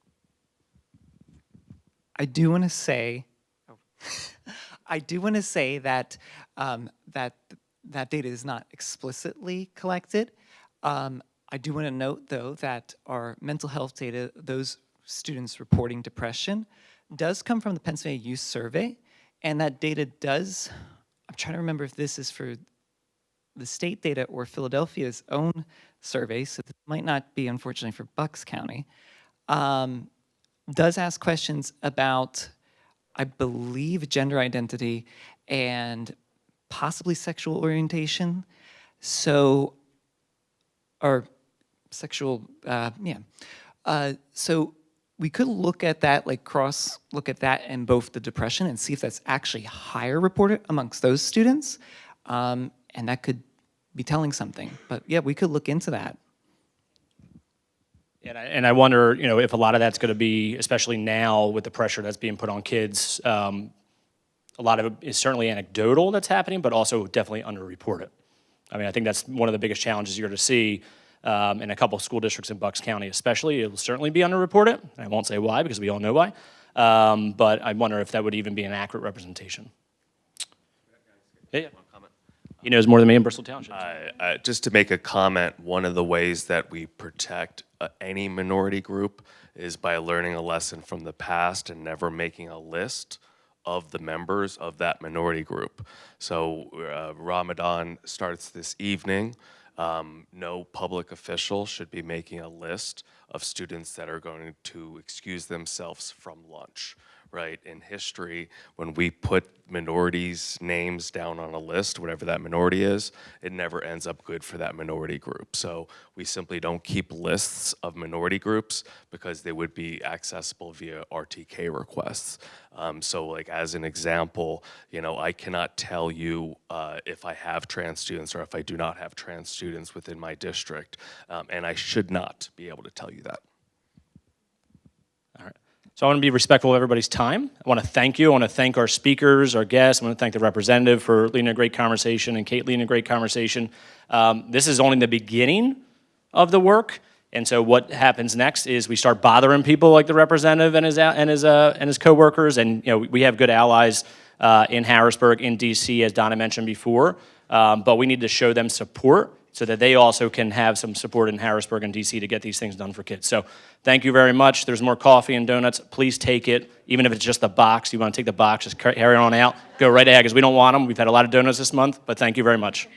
I do want to say, that that data is not explicitly collected. I do want to note, though, that our mental health data, those students reporting depression, does come from the Pennsylvania Youth Survey, and that data does. I'm trying to remember if this is for the state data or Philadelphia's own survey, so this might not be, unfortunately, for Bucks County. Does ask questions about, I believe, gender identity and possibly sexual orientation. So, or sexual, so we could look at that, like look at that in both the depression and see if that's actually higher reported amongst those students. And that could be telling something. But yeah, we could look into that.
And I wonder, if a lot of that's going to be, especially now with the pressure that's being put on kids, a lot of it is certainly anecdotal that's happening, but also definitely underreported. I mean, I think that's one of the biggest challenges you're going to see in a couple of school districts in Bucks County especially. It will certainly be underreported. I won't say why, because we all know why. But I wonder if that would even be an accurate representation. Yeah. He knows more than me in Bristol Township.
Just to make a comment, one of the ways that we protect any minority group is by learning a lesson from the past and never making a list of the members of that minority group. So Ramadan starts this evening. No public official should be making a list of students that are going to excuse themselves from lunch. Right, in history, when we put minorities' names down on a list, whatever that minority is, it never ends up good for that minority group. So we simply don't keep lists of minority groups because they would be accessible via RTK requests. So like as an example, I cannot tell you if I have trans students or if I do not have trans students within my district, and I should not be able to tell you that.
All right. So I want to be respectful of everybody's time. I want to thank you. I want to thank our speakers, our guests. I want to thank the representative for leading a great conversation and Kate leading a great conversation. This is only the beginning of the work. And so what happens next is we start bothering people like the representative and his coworkers. And we have good allies in Harrisburg, in DC, as Donna mentioned before. But we need to show them support so that they also can have some support in Harrisburg and DC to get these things done for kids. So thank you very much. There's more coffee and donuts. Please take it, even if it's just a box. You want to take the box, just carry on out. Go right ahead, because we don't want them. We've had a lot of donuts this month, but thank you very much.